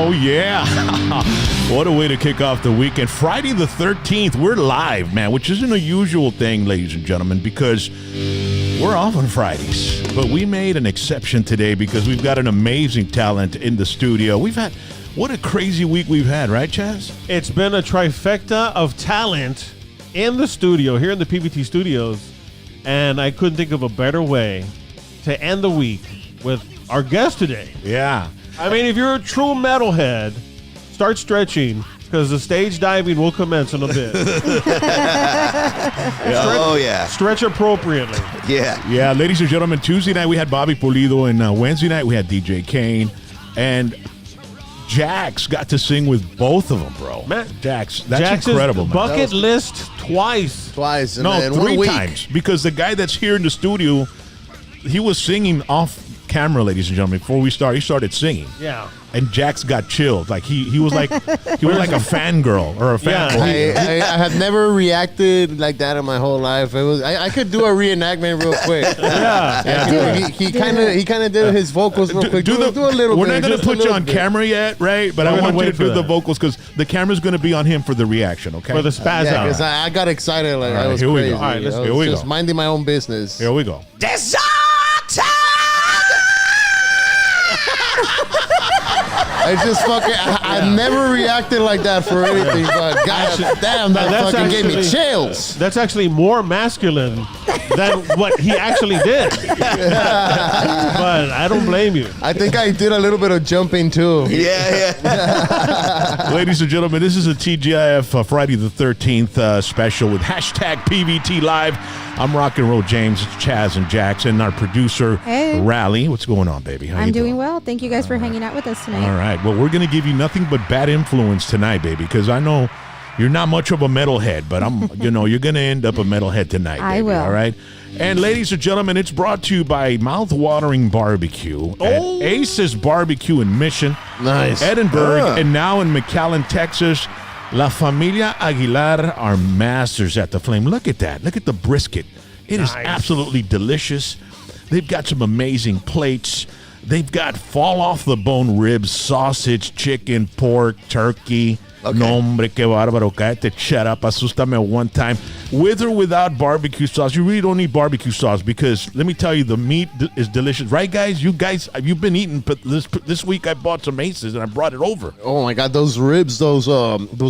Oh, yeah. What a way to kick off the weekend. Friday the 13th, we're live, man, which isn't a usual thing, ladies and gentlemen, because we're off on Fridays. But we made an exception today because we've got an amazing talent in the studio. What a crazy week we've had, right, Chaz? It's been a trifecta of talent in the studio, here in the PVT studios, and I couldn't think of a better way to end the week with our guest today. Yeah. I mean, if you're a true metalhead, start stretching because the stage diving will commence in a bit. Stretch appropriately. Yeah, ladies and gentlemen, Tuesday night we had Bobby Pulido, and Wednesday night we had DJ Kane, and Jax got to sing with both of them, bro. Man, that's Jax's incredible, man. Bucket list twice. No, 3 times, because the guy that's here in the studio, he was singing off camera, ladies and gentlemen, before we started. He started singing. Yeah. And Jax got chilled. Like he was like a fangirl or a fanboy. I have never reacted like that in my whole life. It was I could do a reenactment real quick. He kind of did his vocals real quick. Do a little We're bit. not going to put you on camera yet, right? But I want you to do the vocals because the camera's going to be on him for the reaction, okay? For the spaz out. Because I got excited. Like, right, I was here we crazy. go. All right, here we go. Just minding my own business. Here we go. I just I never reacted like that for anything, but god damn, that fucking gave me chills. That's actually more masculine than what he actually did. But I don't blame you. I think I did a little bit of jumping too. Yeah. Ladies and gentlemen, this is a TGIF Friday the 13th special with hashtag PVT Live. I'm Rock and Roll James, Chaz, and Jackson, our producer, Rally. What's going on, baby? How I'm you doing well. Thank you guys for hanging out with us tonight. All right. Well, we're going to give you nothing but bad influence tonight, baby, because I know you're not much of a metalhead, but you're going to end up a metalhead tonight, baby. I will. All right. And ladies and gentlemen, it's brought to you by Mouth-Watering Barbecue at Ace's Barbecue in Mission, Edinburgh, and now in McAllen, Texas. La Familia Aguilar are masters at the flame. Look at that. Look at the brisket. It is absolutely delicious. They've got some amazing plates. They've got fall-off-the-bone ribs, sausage, chicken, pork, turkey. Okay. No, hombre, qué bárbaro. Cállate, shut up. Asústame one time. With or without barbecue sauce. You really don't need barbecue sauce because, let me tell you, the meat is delicious. Right, guys? You've been eating, but this week I bought some Aces and I brought it over. Oh, my God. Those ribs, those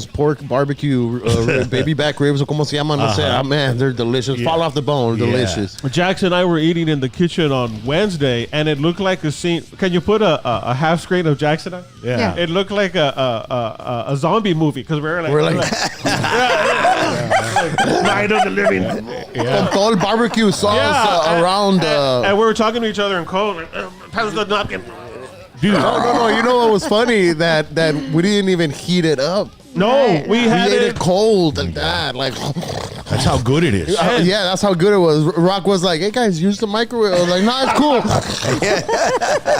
pork barbecue baby back ribs, or como se llaman, no sé. Man, they're delicious. Fall off the bone. Delicious. Jackson and I were eating in the kitchen on Wednesday, and it looked like a scene. Can you put a half screen of Jackson on? Yeah. It looked like a zombie movie because we're like Night of the Living. Con todo el barbecue sauce around. And we were talking to each other in code. Pass the napkin. Dude. No. You know what was funny? That we didn't even heat it up. No, we had ate it cold like that. Like that's how good it is. Yeah, that's how good it was. Rock was like, "Hey guys, use the microwave." I was like, "No, it's cool."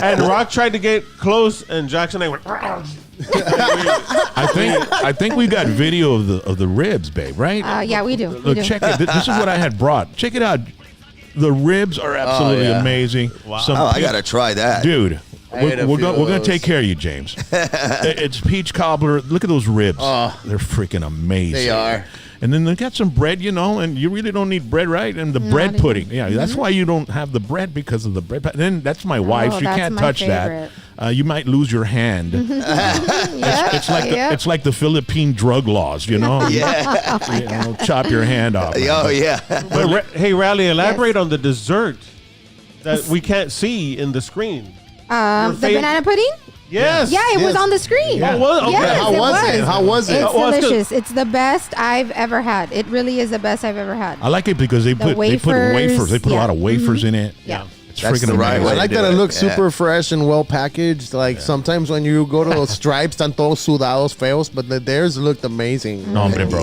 And Rock tried to get close, and Jackson and I went. I think we got video of the ribs, babe. Right? Yeah, we do. Look, check it. This is what I had brought. Check it out. The ribs are absolutely amazing. Wow. I gotta try that, dude. We're gonna take care of you, James. It's peach cobbler. Look at those ribs. They're freaking amazing. They are. And then they got some bread, and you really don't need bread, right? And the bread pudding. Yeah, that's why you don't have the bread, because of the bread. Then that's my wife's. You can't touch that. You might lose your hand. It's like the Philippine drug laws, chop your hand off. Oh, yeah. But hey, Rally, elaborate on the dessert that we can't see in the screen. The banana pudding? Yes. Yeah, it was on the screen. Yeah. Okay. Yes, How was it? It's delicious. It's the best I've ever had. It really is the best I've ever had. I like it because they put wafers. They put a lot of wafers in it. Yeah. It's freaking amazing. I like that it looks super fresh and well packaged. Like sometimes when you go to those Stripes, están todos sudados, feos, but theirs looked amazing. No, hombre, bro.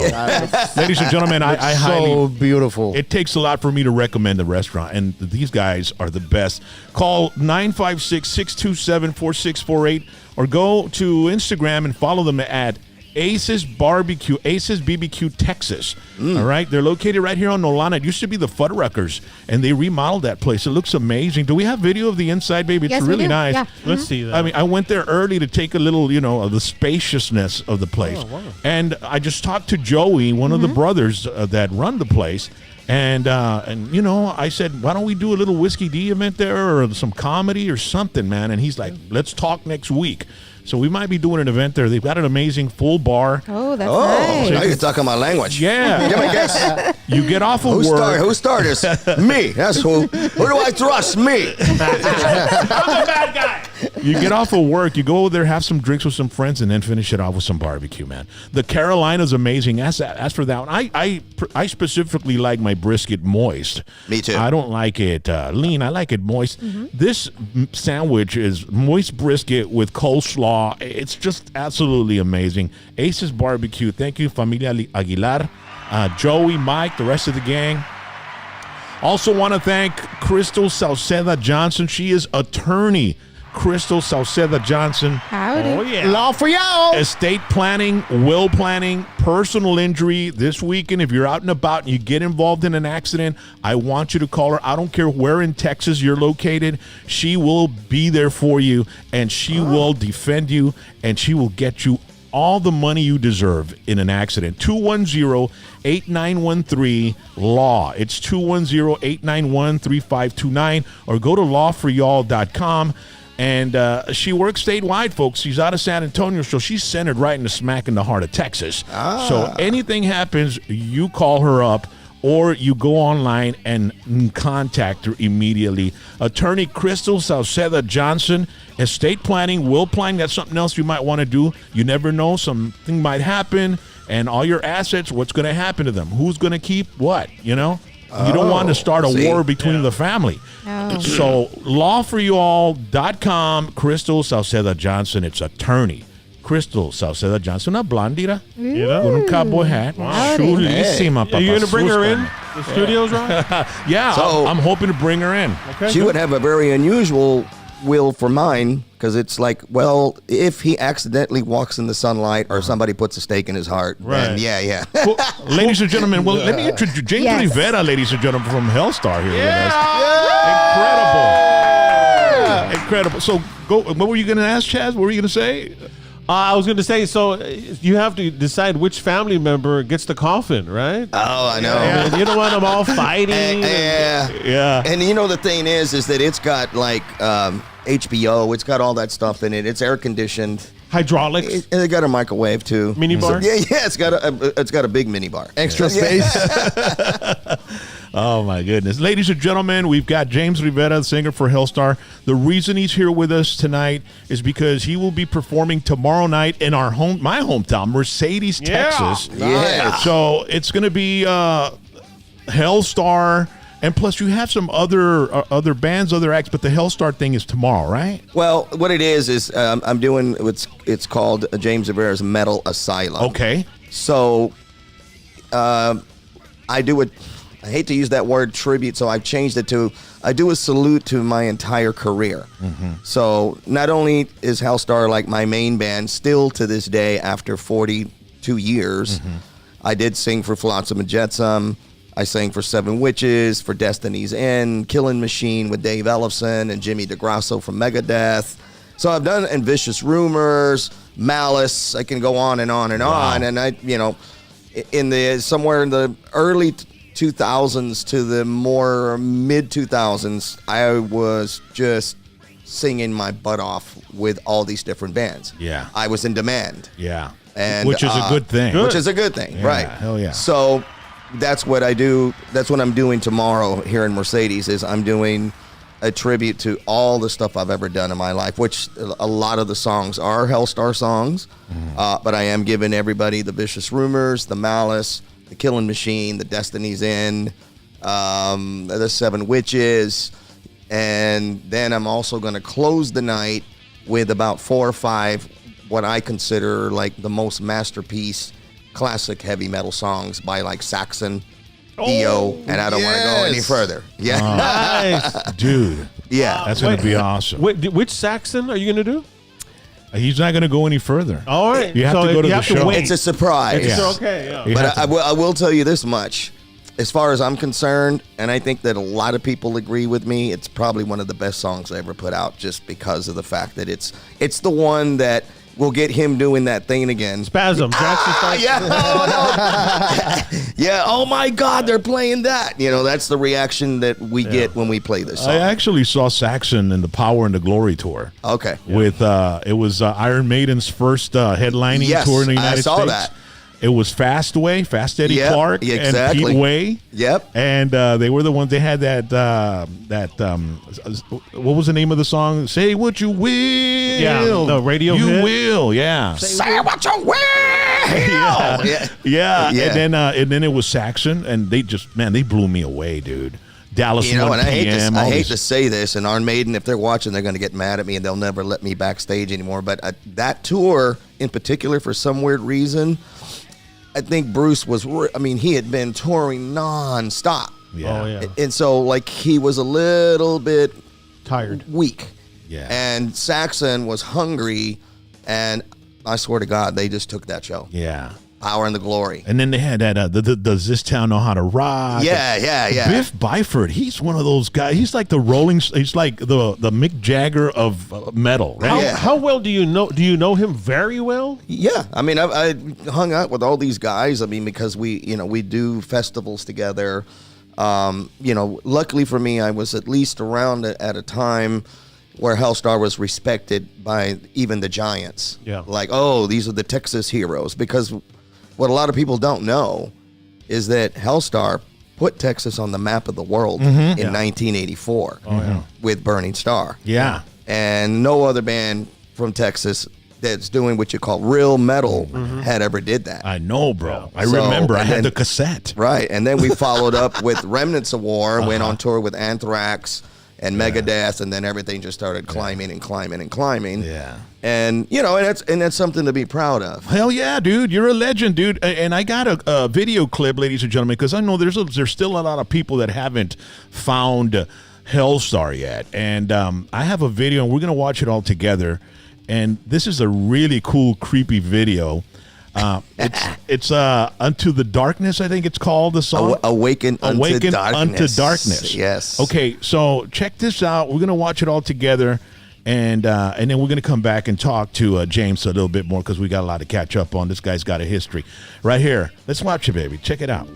Ladies and gentlemen, I highly... So beautiful. It takes a lot for me to recommend the restaurant, and these guys are the best. Call 956-627-4648 or go to Instagram and follow them at Ace's Barbecue, Ace's BBQ Texas. All right, they're located right here on Nolana. It used to be the Fuddruckers, and they remodeled that place. It looks amazing. Do we have video of the inside, baby? It's Yes, we really do. nice. Yeah. Let's see that. I mean, I went there early to take a little, of the spaciousness of the place. Oh, wow. And I just talked to Joey, one of the brothers that run the place. And I said, why don't we do a little Whiskey D event there or some comedy or something, man? And he's like, let's talk next week. So we might be doing an event there. They've got an amazing full bar. Oh, that's Oh, nice. now you're talking my language. Yeah. Give me a guess. You get off of work. Who started this? Me. That's who. Who do I trust? Me. I'm a bad guy. You get off of work, you go over there, have some drinks with some friends, and then finish it off with some barbecue, man. The Carolina's amazing. As for that one, I specifically like my brisket moist. Me too. I don't like it lean. I like it moist. This sandwich is moist brisket with coleslaw. It's just absolutely amazing. Ace's Barbecue. Thank you, Familia Aguilar, Joey, Mike, the rest of the gang. Also want to thank Crystal Sauceda Johnson. She is attorney. Crystal Sauceda Johnson. Howdy. Oh, yeah. Law for y'all. Estate planning, will planning, personal injury. This weekend, if you're out and about and you get involved in an accident, I want you to call her. I don't care where in Texas you're located. She will be there for you, and she will defend you, and she will get you all the money you deserve in an accident. 210-8913-LAW. It's 210-891-3529, or go to lawforyall.com. And she works statewide, folks. She's out of San Antonio, so she's centered right in the smack in the heart of Texas. So anything happens, you call her up or you go online and contact her immediately. Attorney Crystal Sauceda Johnson, estate planning, will planning, that's something else you might want to do. You never know, something might happen, and all your assets, what's going to happen to them? Who's going to keep what, You don't want to start a war between the family. Oh. So, lawforyall.com, Crystal Sauceda Johnson, it's attorney. Crystal Sauceda Johnson, una blondita, con un cowboy hat. Chulísima, Are you going to bring her in papasusta. the studios, Ron? Yeah, So- I'm hoping to bring her in. Okay. She would have a very unusual will for mine, because it's like, well, if he accidentally walks in the sunlight or somebody puts a stake in his heart, then Right. yeah. Well, ladies and gentlemen, let me introduce James Yes. Rivera, ladies and gentlemen, from Hellstar here with us. Incredible. So, what were you going to ask, Chaz? What were you going to say? I was going to say, so you have to decide which family member gets the coffin, right? Oh, I know. And you don't want them all fighting. Yeah. And the thing is that it's got like HBO, it's got all that stuff in it. It's air conditioned. Hydraulics. And it got a microwave too. Mini bar? So, yeah, it's got a big mini bar. Extra space. Oh, my goodness. Ladies and gentlemen, we've got James Rivera, the singer for Hellstar. The reason he's here with us tonight is because he will be performing tomorrow night in my hometown, Mercedes, Texas. Yeah. So it's going to be Hellstar, and plus you have some other bands, other acts, but the Hellstar thing is tomorrow, right? Well, what it is I'm doing it's called James Rivera's Metal Asylum. Okay. So I do it. I hate to use that word tribute, so I've changed it to I do a salute to my entire career. So not only is Hellstar like my main band, still to this day after 42 years, I did sing for Flotsam and Jetsam. I sang for Seven Witches, for Destiny's End, Killing Machine with Dave Ellefson and Jimmy DeGrasso from Megadeth. So I've done And Vicious Rumors, Malice. I can go on and on and on. And I, somewhere in the early 2000s to the more mid 2000s, I was just singing my butt off with all these different bands. Yeah. I was in demand. Yeah. And, which is a good thing. Which is a good thing, Yeah, right? hell yeah. So that's what I do. That's what I'm doing tomorrow here in Mercedes. Is I'm doing a tribute to all the stuff I've ever done in my life, which a lot of the songs are Hellstar songs, but I am giving everybody the Vicious Rumors, the Malice, the Killing Machine, the Destiny's End, the Seven Witches, and then I'm also going to close the night with about 4 or 5 what I consider like the most masterpiece classic heavy metal songs by like Saxon, Dio, and I don't want to go any further. Yeah. Nice. Dude, Yeah. that's going to be awesome. Which Saxon are you going to do? He's not going to go any further. All right. You have to go to the show. wait. It's a surprise. It's Yeah. okay. Yeah. You have But to- I will tell you this much. As far as I'm concerned, and I think that a lot of people agree with me, it's probably one of the best songs I ever put out just because of the fact that it's the one that will get him doing that thing again. Spasm. Jackson starts. Yeah. Oh, no. Yeah. Oh, my God. They're playing that. You know, that's the reaction that we get when we play this song. I actually saw Saxon in the Power and the Glory tour. Okay. With it was Iron Maiden's first headlining Yes, tour in the United I saw States. that. It was Fast Eddie Yep, Clark, exactly. and Pete Way. Yep. And they were the ones. They had what was the name of the song? Say what you will. Yeah, the radio You hit. will. Yeah. Say what you will. Yeah. Yeah. Yeah. And then it was Saxon, and they blew me away, dude. Dallas You know, 1 and p.m. I hate to say this, and Iron Maiden, if they're watching, they're going to get mad at me, and they'll never let me backstage anymore. But that tour, in particular, for some weird reason, I think Bruce was. He had been touring nonstop, Yeah. Oh, yeah. and so like he was a little bit Tired. weak. Yeah. And Saxon was hungry, and I swear to God, they just took that show. Yeah. Power and the Glory. And then they had that. Does this town know how to rock? Yeah. Biff Byford, he's one of those guys. He's like the He's like the Mick Jagger of metal. Right? Yeah. How well do you know? Do you know him very well? Yeah, I hung out with all these guys. Because we do festivals together. Luckily for me, I was at least around at a time where Hellstar was respected by even the giants. Yeah. Like, oh, these are the Texas heroes. Because what a lot of people don't know is that Hellstar put Texas on the map of the world in 1984 with Burning Star. Yeah. And no other band from Texas that's doing what you call real metal had ever did that. I know, bro. I So, remember. I and had then- the cassette. Right. And then we followed up with Remnants of War, went on tour with Anthrax and Megadeth, and then everything just started climbing and climbing and climbing. Yeah. And and that's something to be proud of. Hell yeah, dude! You're a legend, dude. And I got a video clip, ladies and gentlemen, because I know there's still a lot of people that haven't found Hellstar yet. And I have a video, and we're gonna watch it all together. And this is a really cool, creepy video. It's Unto the Darkness, I think it's called, the song. Awaken unto Darkness. Yes. Okay, so check this out. We're gonna watch it all together, and then we're gonna come back and talk to James a little bit more because we got a lot to catch up on. This guy's got a history. Right here. Let's watch it, baby. Check it out.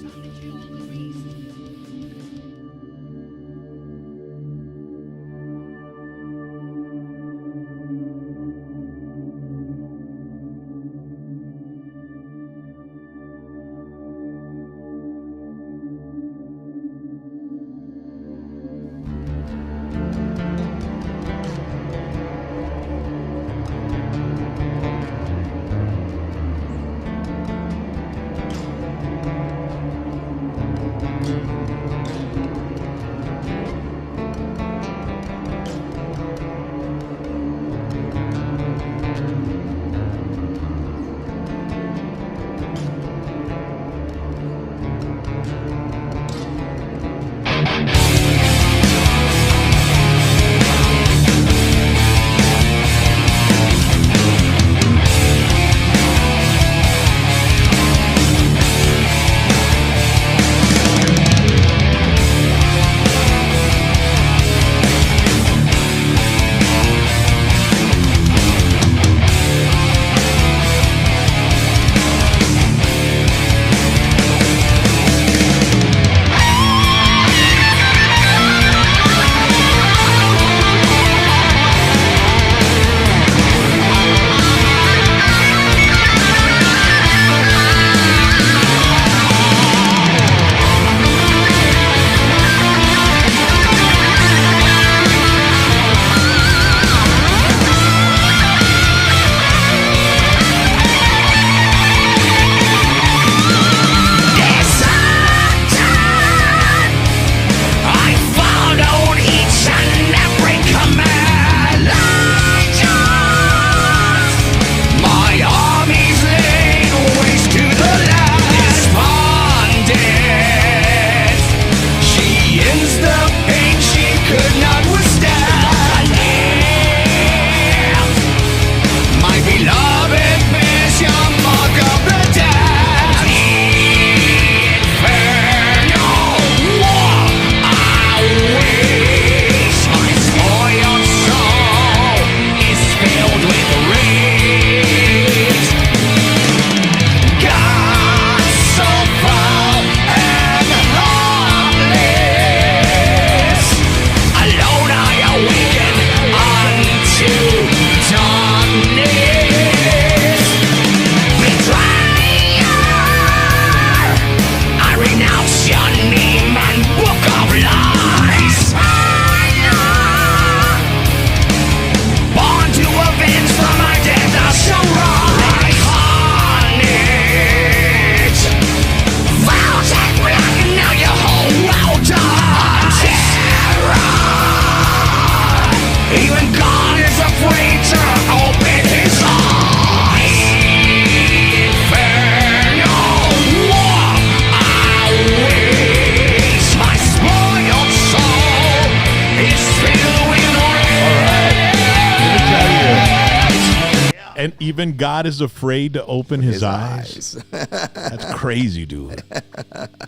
Even God is afraid to open his eyes. That's crazy, dude.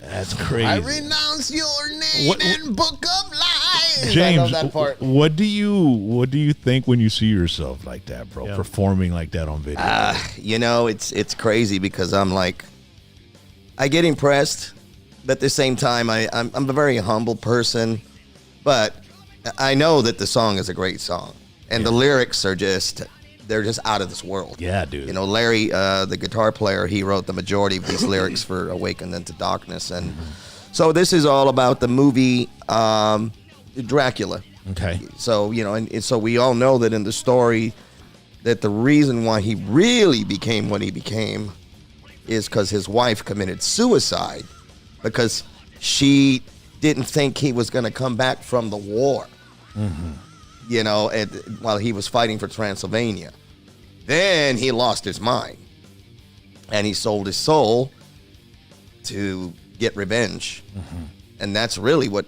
That's crazy. I renounce your name and book of lies. James, I love that part. what do you think when you see yourself like that, bro? Performing like that on video. It's crazy because I'm like, I get impressed, but at the same time, I'm a very humble person, but I know that the song is a great song, and the lyrics are they're just out of this world. Yeah, dude. Larry, the guitar player, he wrote the majority of these lyrics for Awakened into Darkness, and so this is all about the movie Dracula. Okay. So, and so we all know that in the story that the reason why he really became what he became is because his wife committed suicide because she didn't think he was going to come back from the war, while he was fighting for Transylvania. Then he lost his mind and he sold his soul to get revenge. And that's really what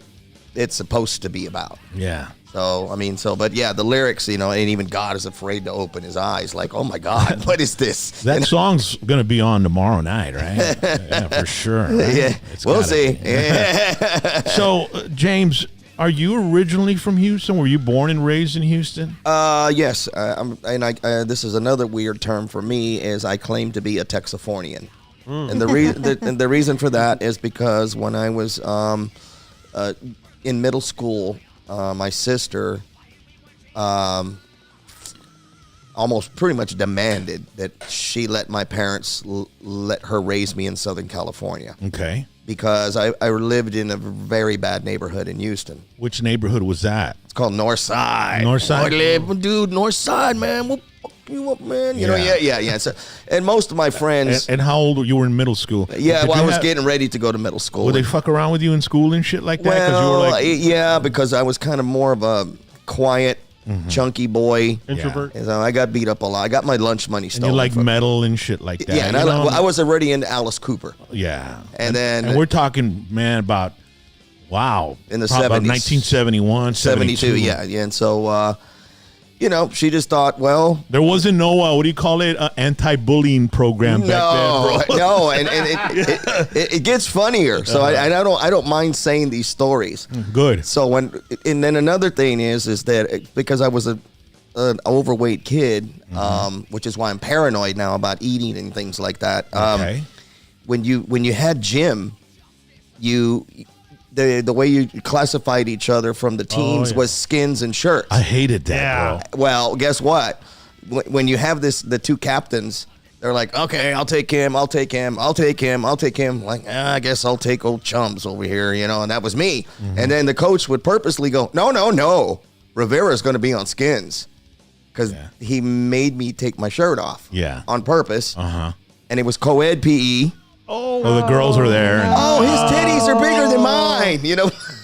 it's supposed to be about. Yeah. So, but yeah, the lyrics, and even God is afraid to open his eyes. Like, oh my God, what is this? That song's going to be on tomorrow night, right? Yeah, for sure. Right? Yeah, we'll see. Yeah. So, James, are you originally from Houston? Were you born and raised in Houston? Yes. This is another weird term for me is I claim to be a Texifornian. And the reason for that is because when I was in middle school, my sister almost pretty much demanded that she let my parents let her raise me in Southern California. Okay. Because I lived in a very bad neighborhood in Houston. Which neighborhood was that? It's called Northside. Northside? Dude, Northside, man. We'll fuck you up, man. Yeah. So, and most of my friends... And how old were you? Were in middle school? Yeah, I was getting ready to go to middle school. Would they fuck around with you in school and shit like that? Well, yeah, because I was kind of more of a quiet, chunky boy. Introvert. And so I got beat up a lot. I got my lunch money stolen. And you like metal and shit like that. Yeah, and I was already into Alice Cooper. Yeah. And we're talking, man, about, wow. In the 70s. About 1971, 72. Yeah. And so... she just thought, well... There wasn't no, what do you call it, anti-bullying program back then, bro. No, and it gets funnier. So I don't mind saying these stories. Good. So and then another thing is that because I was an overweight kid, which is why I'm paranoid now about eating and things like that. Okay. When you had gym, the way you classified each other from the teams was skins and shirts. I hated that, bro. Well, guess what? When you have the two captains, they're like, okay, I'll take him. Like, I guess I'll take old chums over here, and that was me. And then the coach would purposely go, no, Rivera's going to be on skins because he made me take my shirt off on purpose. And it was co-ed PE. Oh, the girls are there. No. His titties are bigger than mine,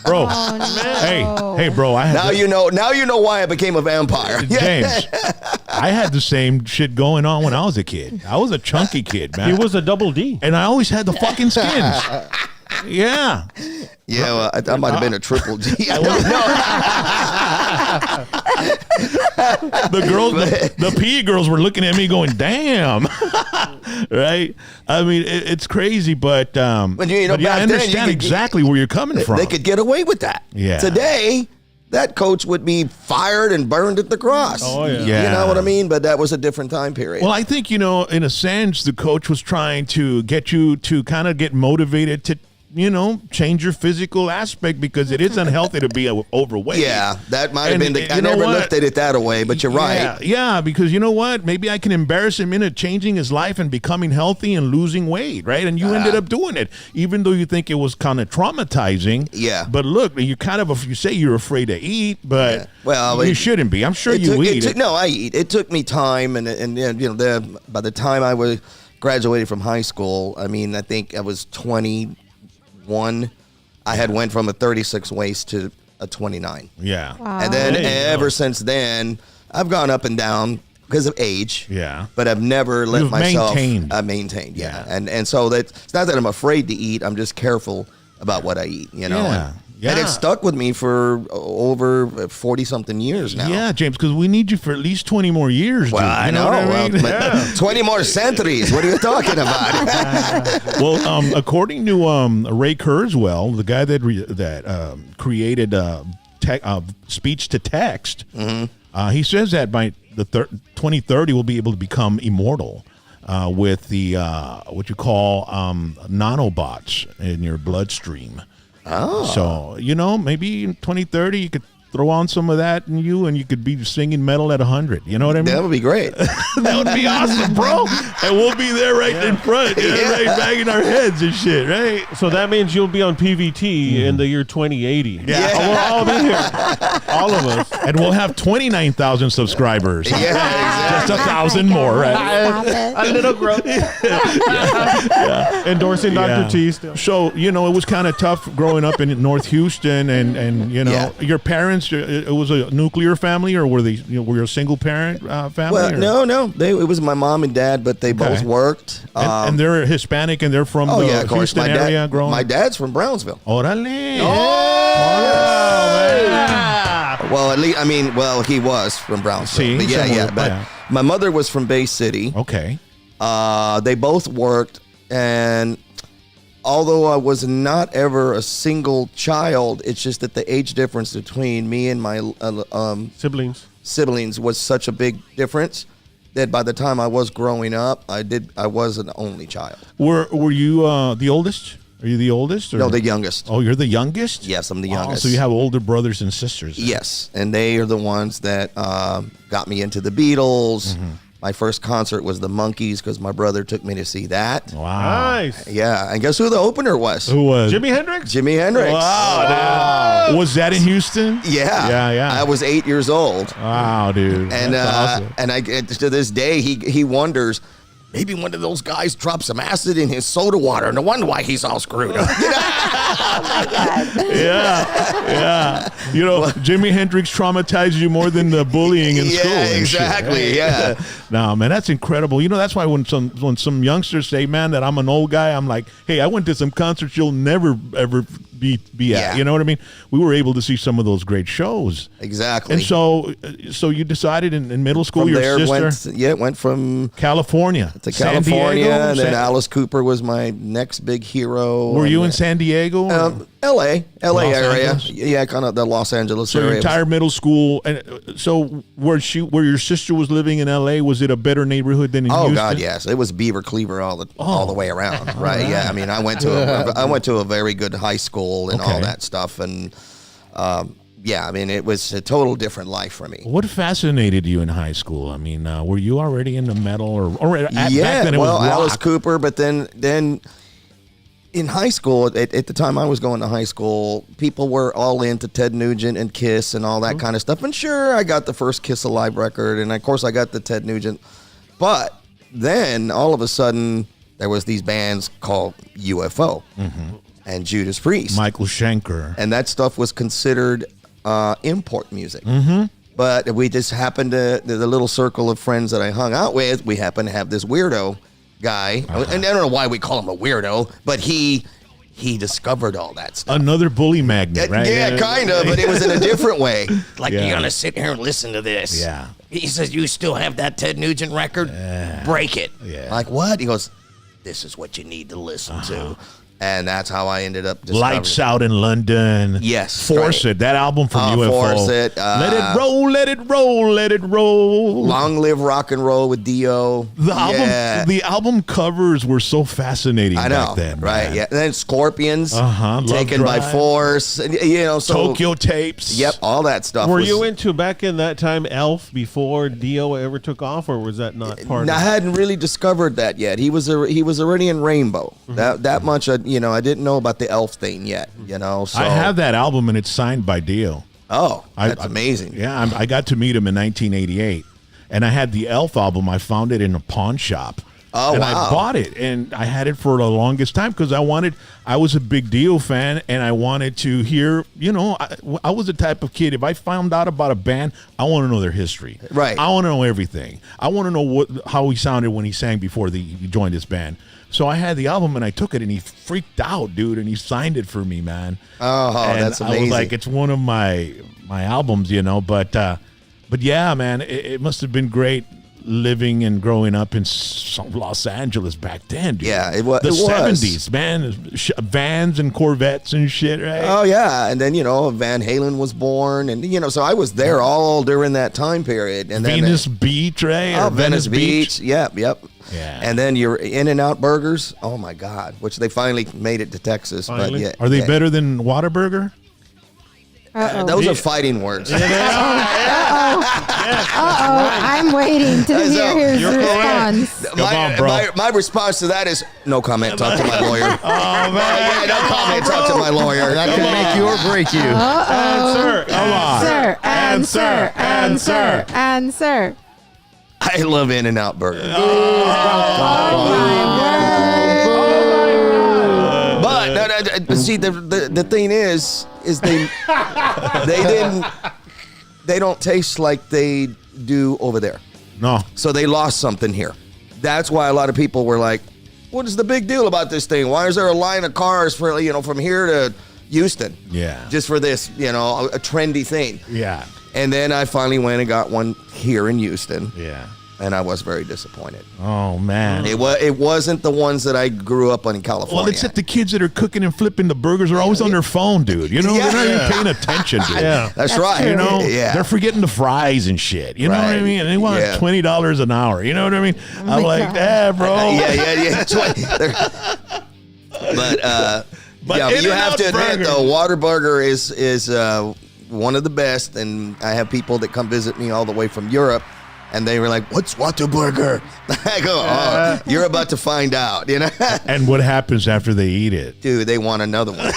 Bro. No. Hey, bro. Now you know why I became a vampire. James, I had the same shit going on when I was a kid. I was a chunky kid, man. He was a double D. And I always had the fucking skins. Yeah. Yeah, well, I might have been a triple G. The PE girls were looking at me going, damn. Right? I mean, it's crazy, but I understand exactly where you're coming from. They could get away with that. Yeah. Today, that coach would be fired and burned at the cross. Oh, yeah. You know what I mean? But that was a different time period. Well, I think, in a sense, the coach was trying to get you to kind of get motivated to, change your physical aspect because it is unhealthy to be overweight. Yeah, that might have been I never looked at it that way, but you're right. Yeah, because you know what? Maybe I can embarrass him into changing his life and becoming healthy and losing weight, right? And you ended up doing it, even though you think it was kind of traumatizing. Yeah. But look, you say you're afraid to eat, but you shouldn't be. I'm sure you eat. No, I eat. It took me time, and by the time I graduated from high school, I think I was 21. I had went from a 36 waist to a 29. Yeah. Wow. And then ever since then, I've gone up and down because of age. Yeah. But I've never let You've myself maintained. Yeah. And so it's not that I'm afraid to eat. I'm just careful about what I eat, Yeah. Yeah. And it stuck with me for over 40-something years now. Yeah, James, because we need you for at least 20 more years. Well, dude. I You know. what I mean? Well, 20 more centuries. What are you talking about? Well, according to Ray Kurzweil, the guy that created speech to text, he says that by the 2030 we'll be able to become immortal with the what you call nanobots in your bloodstream. Oh. So, maybe in 2030 you could throw on some of that in you and you could be singing metal at 100. You know what I mean? That would be great. That would be awesome, bro. And we'll be there right in front, right, banging our heads and shit, right? So that means you'll be on PVT in the year 2080. Yeah. We'll all be here. All of us. And we'll have 29,000 subscribers. Yeah, exactly. Just 1,000 more, right? A little growth. Endorsing Dr. T still. So, it was kind of tough growing up in North Houston and your parents, it was a nuclear family or were they, were you a single parent family? Well, no. It was my mom and dad, but they both worked. And they're Hispanic and they're from the Houston area growing up? My dad's from Brownsville. Orale. Well, at least, he was from Brownsville. See? But my mother was from Bay City. Okay. They both worked, and although I was not ever a single child, it's just that the age difference between me and my siblings was such a big difference that by the time I was growing up, I was an only child. Were you the oldest? Are you the oldest? Or? No, the youngest. Oh, you're the youngest? Yes, I'm the youngest. So you have older brothers and sisters. Yes, and they are the ones that got me into the Beatles. Mm-hmm. My first concert was the Monkees because my brother took me to see that. Wow. Nice. Yeah, and guess who the opener was? Who was? Jimi Hendrix? Jimi Hendrix. Wow, dude. Was that in Houston? Yeah. Yeah. I was 8 years old. Wow, dude. And that's awesome. And to this day, he wonders, maybe one of those guys dropped some acid in his soda water. No wonder why he's all screwed up. Oh my God. Yeah. Jimi Hendrix traumatized you more than the bullying in school. Yeah, and exactly. Shit, right? Yeah. No, man, that's incredible. That's why when some youngsters say, man, that I'm an old guy, I'm like, hey, I went to some concerts you'll never ever be at. Yeah. You know what I mean? We were able to see some of those great shows. Exactly. And so you decided in middle school, from your there sister went from California to San California, Diego, and then Alice Cooper was my next big hero. Were you in San Diego? LA Los area. Angeles? Yeah, kind of the Los Angeles So area. your entire middle school, and so where your sister was living in LA, was it a better neighborhood than in Houston? Oh God, yes, it was Beaver Cleaver all the way around. Right? Yeah, I went to a very good high school and all that stuff, and it was a total different life for me. What fascinated you in high school? Were you already into metal or back then it was rock? Alice Cooper, but then in high school, at the time I was going to high school, people were all into Ted Nugent and Kiss and all that kind of stuff. And sure, I got the first Kiss Alive record, and of course I got the Ted Nugent. But then all of a sudden, there was these bands called UFO and Judas Priest, Michael Schenker, and that stuff was considered import music. But we just happened to, the little circle of friends that I hung out with, we happened to have this weirdo guy, and I don't know why we call him a weirdo, but he discovered all that stuff. Another bully magnet, right? Yeah, kind of, but it was in a different way. Like, Yeah. you're going to sit here and listen to this. Yeah. He says, you still have that Ted Nugent record? Break it. Yeah. Like, what? He goes, this is what you need to listen to. And that's how I ended up discovering. Lights Out in London. Yes, Force right. It. That album from UFO. Force It. Let it roll, let it roll, let it roll. Long Live Rock and Roll with Dio. The album covers were so fascinating back then. Right, man. yeah. And then Scorpions, Love Taken by Drive. Force. And, so Tokyo Tapes. Yep, all that stuff. Were you into back in that time Elf before Dio ever took off, or was that not part of I it? hadn't really discovered that yet. He was already in Rainbow. That much, I didn't know about the Elf thing yet. So I have that album and it's signed by Dio. Oh, that's amazing. I got to meet him in 1988, and I had the Elf album. I found it in a pawn shop, Oh, and wow. I bought it, and I had it for the longest time because I was a Big Deal fan, and I wanted to hear, I was the type of kid, if I found out about a band, I want to know their history. Right. I want to know everything. I want to know how he sounded when he sang before he joined this band. So I had the album, and I took it, and he freaked out, dude, and he signed it for me, man. Oh, and that's amazing. I was like, it's one of my albums, but yeah, man, it must have been great living and growing up in Los Angeles back then, dude. Yeah, it was. The 70s, man. Vans and Corvettes and shit, right? Oh, yeah. And then, Van Halen was born. And, so I was there all during that time period. And then Venice Beach, right? Oh, Venice Beach. Yep. Yeah. And then your In-N-Out burgers. Oh, my God. Which they finally made it to Texas. Finally? But yeah, Are they better than Whataburger? those are fighting words. I'm waiting to hear his response. Come on, bro. My response to that is no comment. Talk to my lawyer. Oh, man. No comment. Talk to my lawyer. That can make you or break you. Answer. I love In-N-Out burger. But see, the thing is they don't taste like they do over there. No. So they lost something here. That's why a lot of people were like, "What is the big deal about this thing? Why is there a line of cars for from here to Houston? Yeah. Just for this, a trendy thing." Yeah. And then I finally went and got one here in Houston. Yeah. And I was very disappointed. Oh, man. It wasn't the ones that I grew up on in California. Well, except the kids that are cooking and flipping the burgers are always on their phone, dude. They're not even paying attention, dude. Yeah. That's right. true. They're forgetting the fries and shit. You know what I Right. mean? And they want $20 an hour. You know what I mean? I'm like, God. bro. Yeah. But you have to admit, though, Whataburger is one of the best, and I have people that come visit me all the way from Europe, and they were like, "What's Whataburger?" I go, "Oh, you're about to find out." And what happens after they eat it? Dude, they want another one.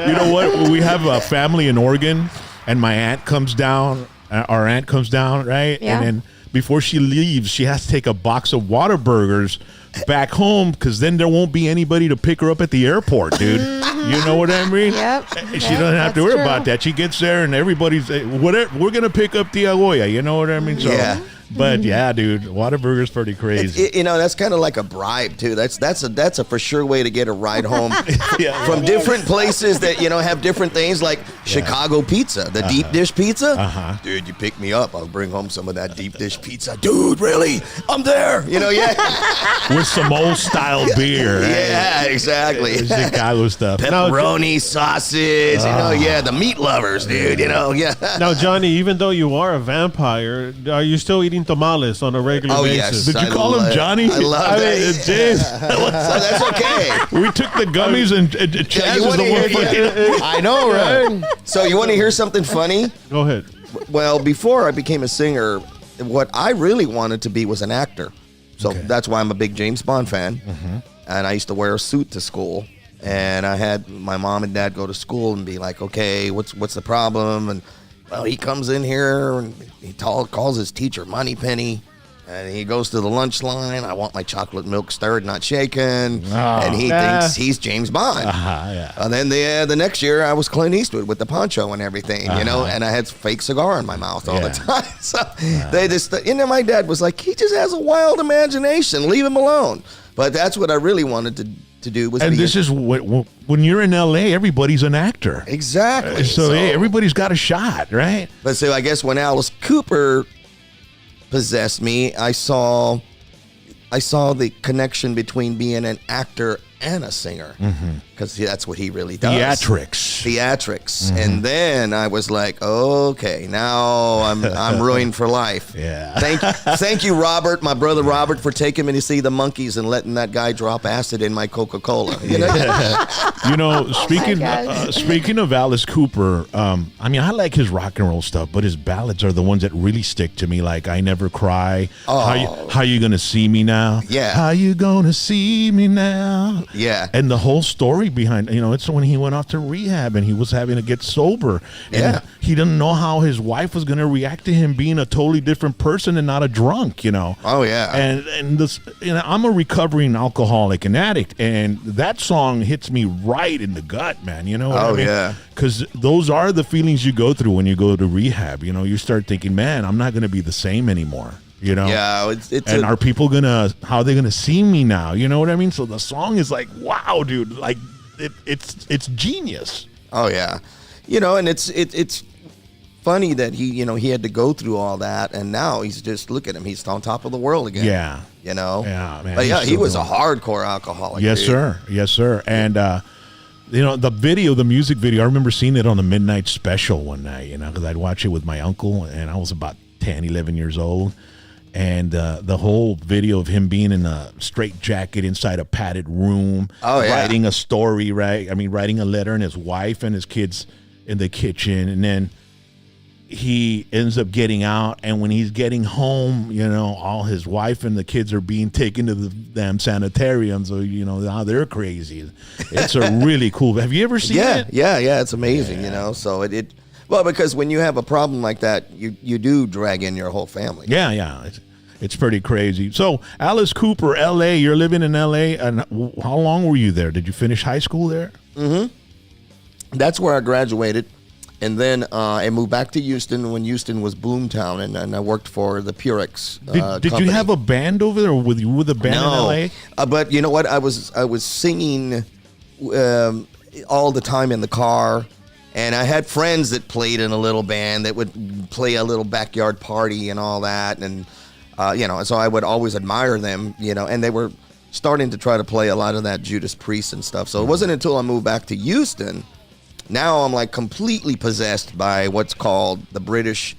You know what? We have a family in Oregon, and my aunt comes down. Our aunt comes down, right? Yeah. And then before she leaves, she has to take a box of Whataburgers back home because then there won't be anybody to pick her up at the airport, dude. You know what I mean? Yep. She doesn't have to worry about that. She gets there and everybody's whatever. We're gonna pick up Tia Goya. You know what I mean? So, Yeah. But yeah, dude, Whataburger's pretty crazy. That's kind of like a bribe too. That's a for sure way to get a ride home from different places that have different things like Chicago pizza, the deep dish pizza. Dude, you pick me up, I'll bring home some of that deep dish pizza. Dude, really? I'm there. With some old style beer. Yeah, exactly. Chicago stuff. Pepperoni, sausage. The meat lovers, dude. Now, Johnny, even though you are a vampire, are you still eating tamales on a regular basis? Did you call him Johnny? I love it. James. So that's okay. We took the gummies and Chaz is the one fucking. I know, right? So you want to hear something funny? Go ahead. Well, before I became a singer, what I really wanted to be was an actor. So that's why I'm a big James Bond fan. And I used to wear a suit to school. And I had my mom and dad go to school and be like, "Okay, what's the problem?" And well, he comes in here and he calls his teacher Moneypenny, and he goes to the lunch line. "I want my chocolate milk stirred, not shaken." And he thinks he's James Bond. And then the next year, I was Clint Eastwood with the poncho and everything, and I had fake cigar in my mouth all the time. So they just, my dad was like, "He just has a wild imagination. Leave him alone." But that's what I really wanted to do. Was and this is when you're in LA, everybody's an actor. Exactly. So hey, everybody's got a shot, right? But so I guess when Alice Cooper possessed me, I saw the connection between being an actor and a singer, because that's what he really does. Theatrics. And then I was like, okay, now I'm ruined for life. Yeah. Thank you, Robert, my brother Robert, for taking me to see the Monkees and letting that guy drop acid in my Coca-Cola. Speaking of Alice Cooper, I like his rock and roll stuff, but his ballads are the ones that really stick to me. Like "I Never Cry," "How you Gonna See Me Now?" Yeah. "How You Gonna See Me Now?" Yeah. And the whole story behind, it's when he went off to rehab and he was having to get sober. And he didn't know how his wife was going to react to him being a totally different person and not a drunk, Oh, yeah. And this, I'm a recovering alcoholic and addict, and that song hits me right in the gut, man. You know what I mean? Yeah. Because those are the feelings you go through when you go to rehab. You start thinking, man, I'm not going to be the same anymore. Yeah, and are people how are they gonna see me now? You know what I mean? So the song is like, wow, dude, like it's genius. Oh yeah, and it's funny that he had to go through all that, and now he's just, look at him, he's on top of the world again. Yeah, Yeah, man. But yeah, he was a hardcore alcoholic. Yes, dude. sir. And the music video, I remember seeing it on the midnight special one night. Because I'd watch it with my uncle, and I was about 10, 11 years old. And the whole video of him being in a straitjacket inside a padded room, writing a story, right? I mean, writing a letter, and his wife and his kids in the kitchen. And then he ends up getting out. And when he's getting home, all his wife and the kids are being taken to the damn sanitarium. So, now they're crazy. It's a really cool. Have you ever seen it? Yeah. It's amazing, So well, because when you have a problem like that, you do drag in your whole family. Yeah. It's pretty crazy. So, Alice Cooper, L.A., you're living in L.A., and how long were you there? Did you finish high school there? Mm-hmm. That's where I graduated, and then I moved back to Houston when Houston was Boomtown, and I worked for the Purex Did you have a band over there, or were you with a band in L.A.? But you know what? I was singing all the time in the car. And I had friends that played in a little band that would play a little backyard party and all that. And, so I would always admire them, and they were starting to try to play a lot of that Judas Priest and stuff. So it wasn't until I moved back to Houston. Now I'm like completely possessed by what's called the British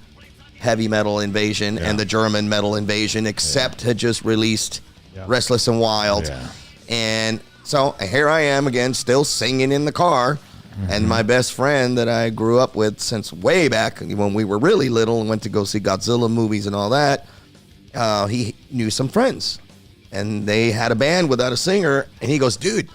heavy metal invasion and the German metal invasion, Accept had just released Restless and Wild. Yeah. And so here I am again, still singing in the car. And my best friend that I grew up with since way back when we were really little and went to go see Godzilla movies and all that, he knew some friends. And they had a band without a singer. And he goes, dude,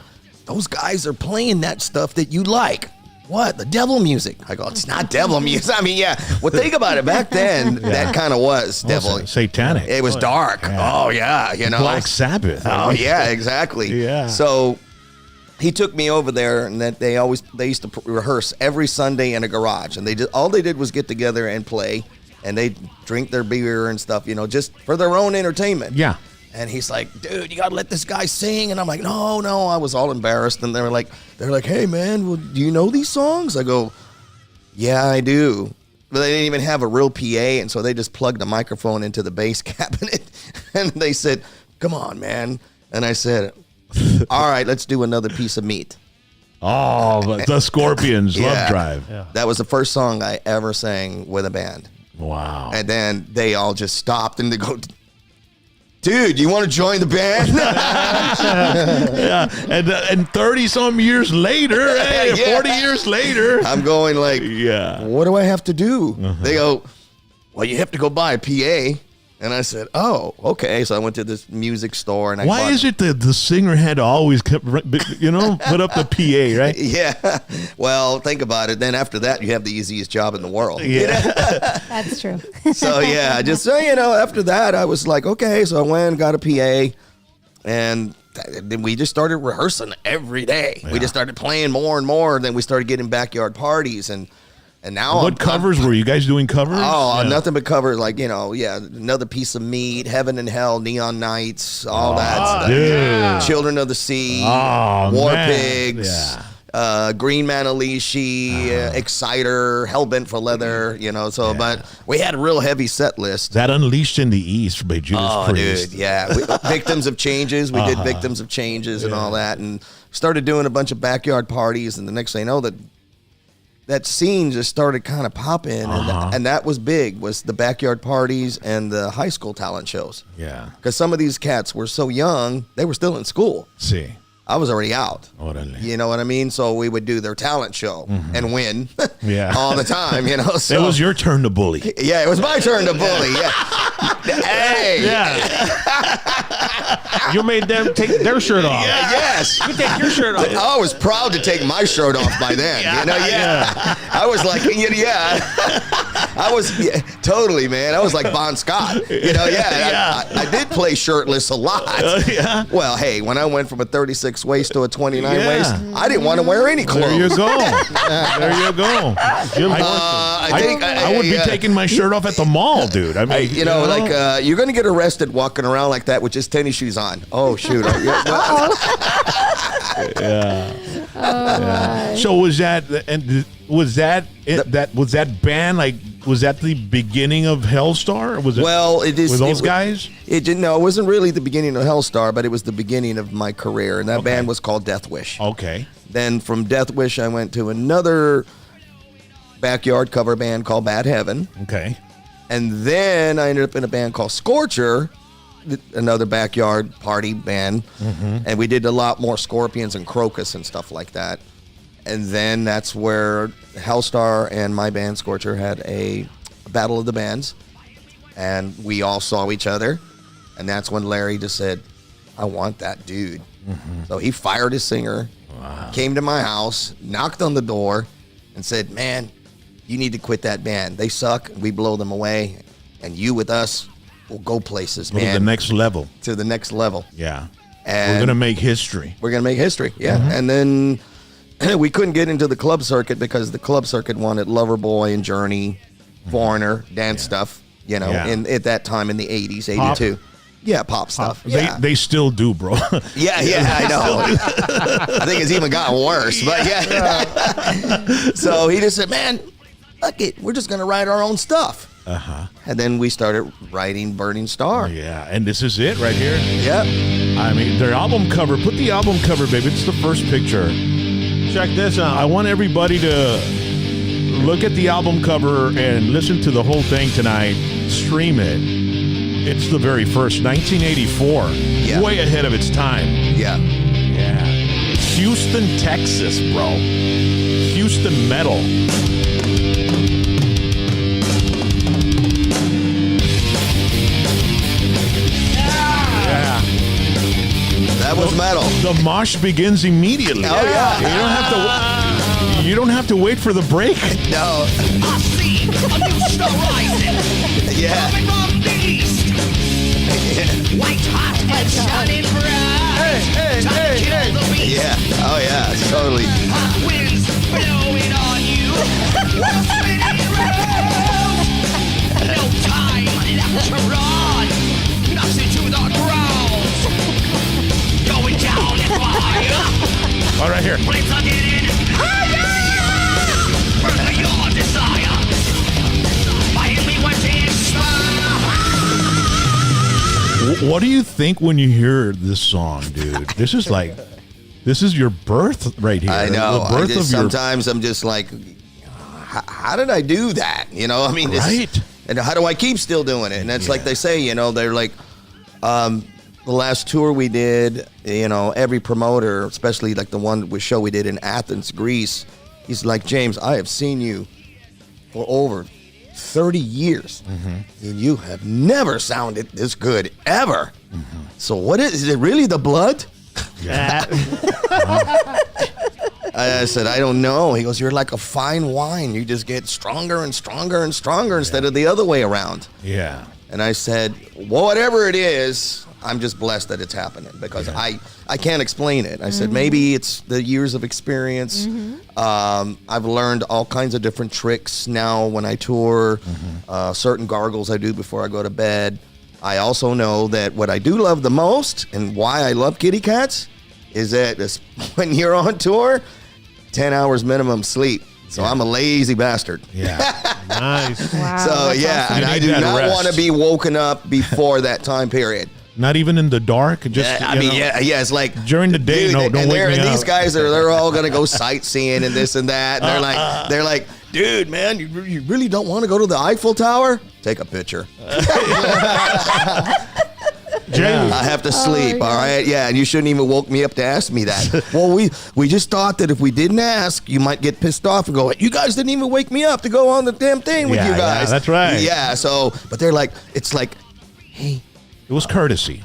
those guys are playing that stuff that you like. What? The devil music? I go, it's not devil music. I mean, yeah. Well, think about it. Back then, that kind of was devil. Satanic. It was dark. Yeah. Oh, yeah. Black Sabbath. Oh, yeah, exactly. Yeah. So he took me over there, and that they used to rehearse every Sunday in a garage, and all they did was get together and play, and they drink their beer and stuff, just for their own entertainment. Yeah. And he's like, dude, you gotta let this guy sing. And I'm like, no. I was all embarrassed, and they're like, hey man, well, do you know these songs? I go, yeah, I do. But they didn't even have a real PA, and so they just plugged a microphone into the bass cabinet, and they said, come on, man. And I said, all right, let's do Another Piece of Meat. Oh, the Scorpions, Love Drive. Yeah. That was the first song I ever sang with a band. Wow. And then they all just stopped and they go, dude, you want to join the band? Yeah. And 30-some years later, 40 years later. I'm going like, what do I have to do? They go, well, you have to go buy a PA. And I said, oh, okay. So I went to this music store. And why is it that the singer had to always put up the PA, right? Yeah. Well, think about it. Then after that, you have the easiest job in the world. Yeah. That's true. So, yeah, just so after that, I was like, okay. So I went and got a PA. And then we just started rehearsing every day. Yeah. We just started playing more and more. Then we started getting backyard parties. And now what covers were you guys doing? Covers? Oh, nothing but covers, like Another Piece of Meat, Heaven and Hell, Neon Nights, all that stuff. Dude. Children of the Sea, War Pigs, Green Manalishi, Exciter, Hellbent for Leather, So, but we had a real heavy set list. That Unleashed in the East by Judas Priest. Dude, yeah. Victims of Changes. We did Victims of Changes and all that, and started doing a bunch of backyard parties. And the next thing you know, that scene just started kind of popping, and that was big, was the backyard parties and the high school talent shows. Yeah. Because some of these cats were so young, they were still in school. See. I was already out. Orale. You know what I mean? So we would do their talent show and win all the time, you know. So it was your turn to bully. Yeah, it was my turn to bully. Yeah. Hey. Yeah. You made them take their shirt off. Yeah, yes. You take your shirt off. I was proud to take my shirt off by then. You know, I was like, I was totally, man. I was like Bon Scott. You know, I did play shirtless a lot. Well, hey, when I went from a 36 waist to a 29 waist, I didn't want to wear any clothes. There you go. There you go. I would be taking my shirt off at the mall, dude. I mean, you know, like you're going to get arrested walking around like that with just tennis shoes on. Oh, shoot. So was that band like? Was that the beginning of Hellstar? Or was it? Well, it is. With those guys? It didn't. No, it wasn't really the beginning of Hellstar, but it was the beginning of my career, and that band was called Death Wish. Okay. Then from Death Wish, I went to another backyard cover band called Bad Heaven. Okay. And then I ended up in a band called Scorcher, another backyard party band, and we did a lot more Scorpions and Crocus and stuff like that. And then that's where Hellstar and my band Scorcher had a battle of the bands, and we all saw each other, and that's when Larry just said, I want that dude. So he fired his singer, came to my house, knocked on the door, and said, man, you need to quit that band. They suck, we blow them away, and you with us will go places, man. To the next level. To the next level. Yeah. And we're going to make history. We're going to make history, And then we couldn't get into the club circuit because the club circuit wanted Loverboy and Journey, Foreigner, dance stuff, you know, at that time in the 80s, 82. Pop. Yeah, pop stuff. They still do, bro. Yeah, I know. I think it's even gotten worse, but So he just said, man, fuck it. We're just going to write our own stuff. And then we started writing Burning Star. Yeah, and this is it right here. Yep. I mean, their album cover. Put the album cover, baby. It's the first picture. Check this out. I want everybody to look at the album cover and listen to the whole thing tonight. Stream it. It's the very first, 1984. Yeah. Way ahead of its time. Yeah. Yeah. Houston, Texas, bro. Houston metal. Yeah. That was metal. The mosh begins immediately. Oh, yeah. You don't have to wait for the break. No. I see a new star rising. Yeah. Coming from the east. White hot and shining bright. Time to kill the beast. Yeah. Oh, yeah. Totally. Hot winds blowing on you. Spinning round. No time left to run. Knocks into the ground. Going down in fire. All right, here. Flames are getting higher. Further your desire. Finally went in. What do you think when you hear this song, dude? This is your birth right here. I know. The birth of sometimes I'm just like, how did I do that? You know, I mean, right. And how do I keep still doing it? And it's like they say, you know, they're like, the last tour we did, you know, every promoter, especially like the one show we did in Athens, Greece, he's like, James, I have seen you for over 30 years, and you have never sounded this good ever. So what is it really the blood? Yeah. I said, I don't know. He goes, you're like a fine wine. You just get stronger and stronger and stronger instead of the other way around. Yeah. And I said, well, whatever it is, I'm just blessed that it's happening because I can't explain it. I said, maybe it's the years of experience. I've learned all kinds of different tricks now when I tour, certain gargles I do before I go to bed. I also know that what I do love the most and why I love kitty cats is that when you're on tour, 10 hours minimum sleep. So I'm a lazy bastard. Yeah. Nice. Wow. So, that's awesome. and I do not want to be woken up before that time period. Not even in the dark. Just it's like during the day. Dude, No, don't wake me and up. these guys they're all gonna go sightseeing and this and that. And they're like, dude, man, you really don't want to go to the Eiffel Tower? Take a picture. James. I have to sleep. yeah. All right. Yeah. And you shouldn't even woke me up to ask me that. Well, we just thought that if we didn't ask, you might get pissed off and go, you guys didn't even wake me up to go on the damn thing with you guys. Yeah, that's right. Yeah. So, but they're like, it's like, hey, It was courtesy.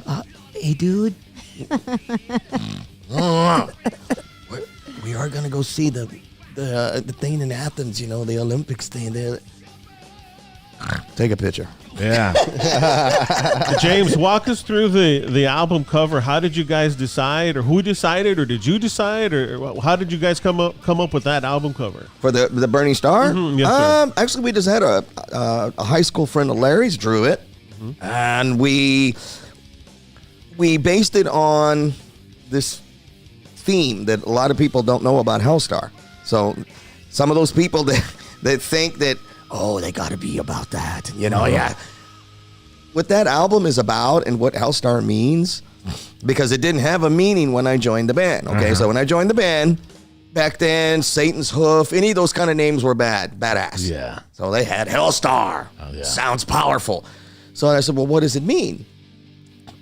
hey, dude. We are gonna go see the thing in Athens. You know, the Olympics thing. There. Take a picture. Yeah. James, walk us through the album cover. How did you guys decide, or who decided, or did you decide, or how did you guys come up with that album cover? For the Burning Star? Mhm, yes, sir. Actually, we just had a high school friend of Larry's drew it, and we based it on this theme that a lot of people don't know about Hellstar. So some of those people that think that, oh, they got to be about that, you know, yeah. What that album is about and what Hellstar means, because it didn't have a meaning when I joined the band. Okay, so when I joined the band, back then, Satan's Hoof, any of those kind of names were badass. Yeah. So they had Hellstar. Sounds powerful. So I said, well, what does it mean?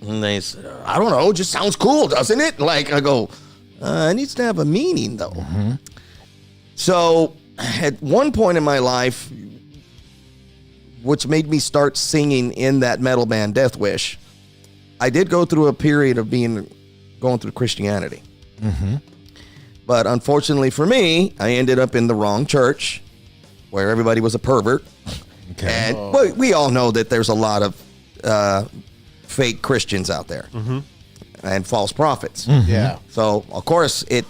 And they said, I don't know, just sounds cool, doesn't it? Like, I go, it needs to have a meaning, though. So at one point in my life, which made me start singing in that metal band Death Wish, I did go through a period of going through Christianity. But unfortunately for me, I ended up in the wrong church where everybody was a pervert. Okay. And well, we all know that there's a lot of fake Christians out there and false prophets. Yeah. So, of course, it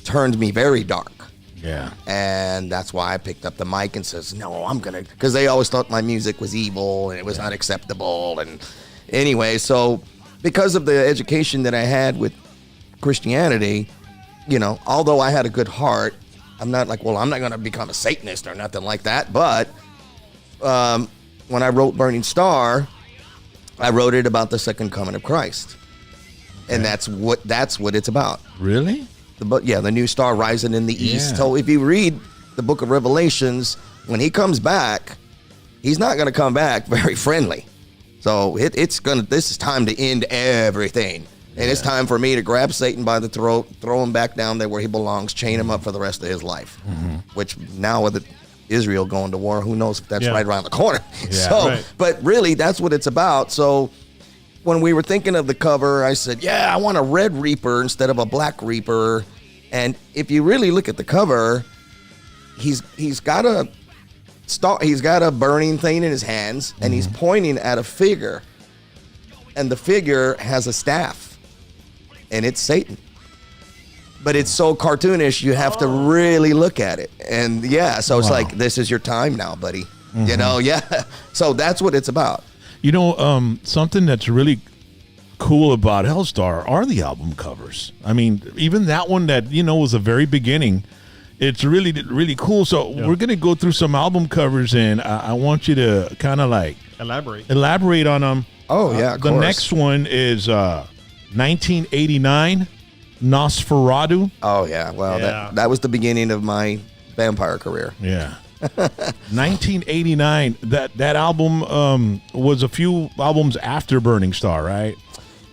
turned me very dark. Yeah. And that's why I picked up the mic and says, no, I'm going to, because they always thought my music was evil and it was not acceptable. And anyway, so because of the education that I had with Christianity, you know, although I had a good heart, I'm not like, well, I'm not going to become a Satanist or nothing like that. But when I wrote Burning Star, I wrote it about the second coming of Christ. And that's what it's about. Really? The new star rising in the east. Yeah. So if you read the book of Revelations, when he comes back, he's not going to come back very friendly. So this is time to end everything. And it's time for me to grab Satan by the throat, throw him back down there where he belongs, chain him up for the rest of his life. Which now with Israel going to war, who knows if that's right around the corner. But really, that's what it's about. So when we were thinking of the cover, I said, I want a red Reaper instead of a black Reaper. And if you really look at the cover, he's got a burning thing in his hands, and he's pointing at a figure. And the figure has a staff, and it's Satan. But it's so cartoonish, you have to really look at it. And so it's like, this is your time now, buddy. You know, So that's what it's about. You know, something that's really cool about Hellstar are the album covers. I mean, even that one that, you know, was the very beginning, it's really, really cool. So we're going to go through some album covers, and I want you to kind of like elaborate on them. Oh, yeah, of the course. next one is 1989, Nosferatu. Oh, yeah. Well, that was the beginning of my vampire career. Yeah. 1989. That album was a few albums after Burning Star, right?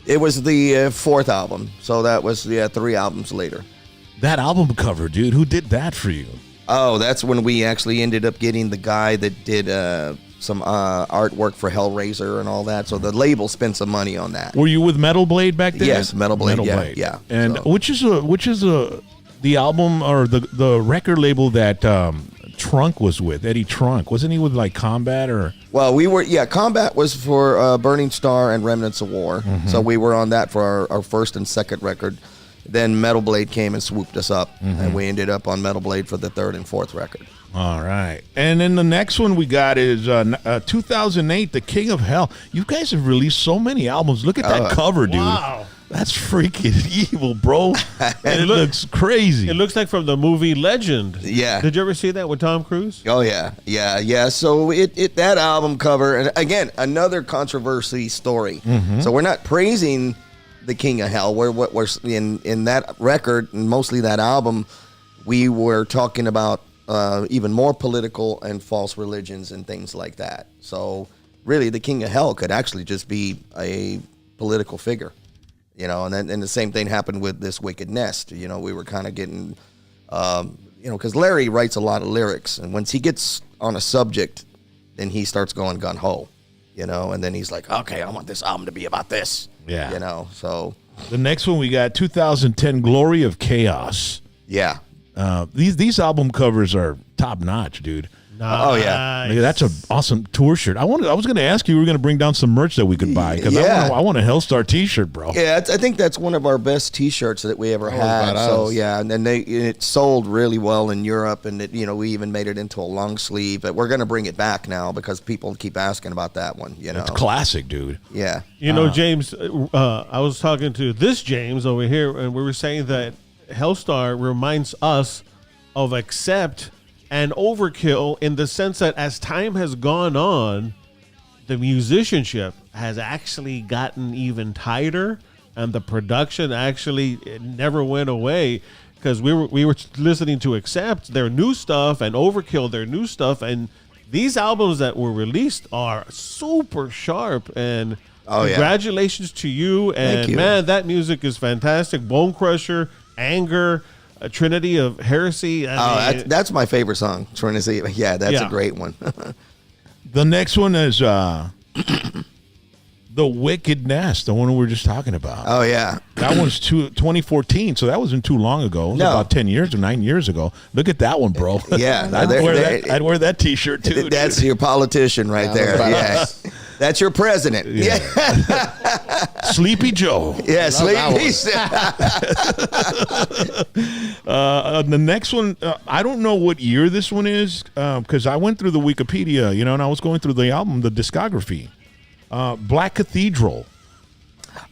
It was the fourth album, so that was 3 albums later. That album cover, dude. Who did that for you? Oh, that's when we actually ended up getting the guy that did some artwork for Hellraiser and all that. So the label spent some money on that. Were you with Metal Blade back then? Yes, Metal Blade. Yeah. And so. which is the album or the record label that Trunk was with, Eddie Trunk? Wasn't he with like Combat or? Well, we were, Combat was for Burning Star and Remnants of War. So we were on that for our first and second record. Then Metal Blade came and swooped us up, and we ended up on Metal Blade for the third and fourth record. All right. And then the next one we got is 2008, The King of Hell. You guys have released so many albums. Look at that cover, dude. Wow. That's freaking evil, bro. And it looks crazy. It looks like from the movie Legend. Yeah. Did you ever see that with Tom Cruise? Oh, yeah. So that album cover, and again, another controversy story. So we're not praising the King of Hell. We're in that record, and mostly that album, we were talking about even more political and false religions and things like that. So really the king of hell could actually just be a political figure, and the same thing happened with this Wicked Nest. We were kind of getting, because Larry writes a lot of lyrics, and once he gets on a subject, then he starts going gun ho, and then he's like, okay, I want this album to be about this, so. The next one we got 2010 Glory of Chaos. Yeah. These album covers are top notch, dude. Nice. Oh yeah, that's an awesome tour shirt. I was going to ask you, we were going to bring down some merch that we could buy because I want a Hellstar T-shirt, bro. Yeah, I think that's one of our best T-shirts that we ever had. So yeah, and then it sold really well in Europe, and we even made it into a long sleeve. But we're going to bring it back now because people keep asking about that one. It's classic, dude. Yeah. James, I was talking to this James over here, and we were saying that Hellstar reminds us of Accept and Overkill in the sense that as time has gone on, the musicianship has actually gotten even tighter, and the production actually never went away because we were listening to Accept their new stuff and Overkill their new stuff, and these albums that were released are super sharp. And congratulations to you. And Thank you. Man, that music is fantastic. Bone Crusher, Anger, a Trinity of Heresy. That's my favorite song, Trinity. Yeah, that's a great one. The next one is The Wicked Nest, the one we were just talking about. Oh, yeah. That one's 2014, so that wasn't too long ago. It was about 10 years or 9 years ago. Look at that one, bro. Yeah. I'd wear that T-shirt, too. That's your politician right there. Yeah. That's your president. Yeah. Sleepy Joe. Yeah, Sleepy. The next one, I don't know what year this one is because I went through the Wikipedia, and I was going through the album, the discography. Black Cathedral.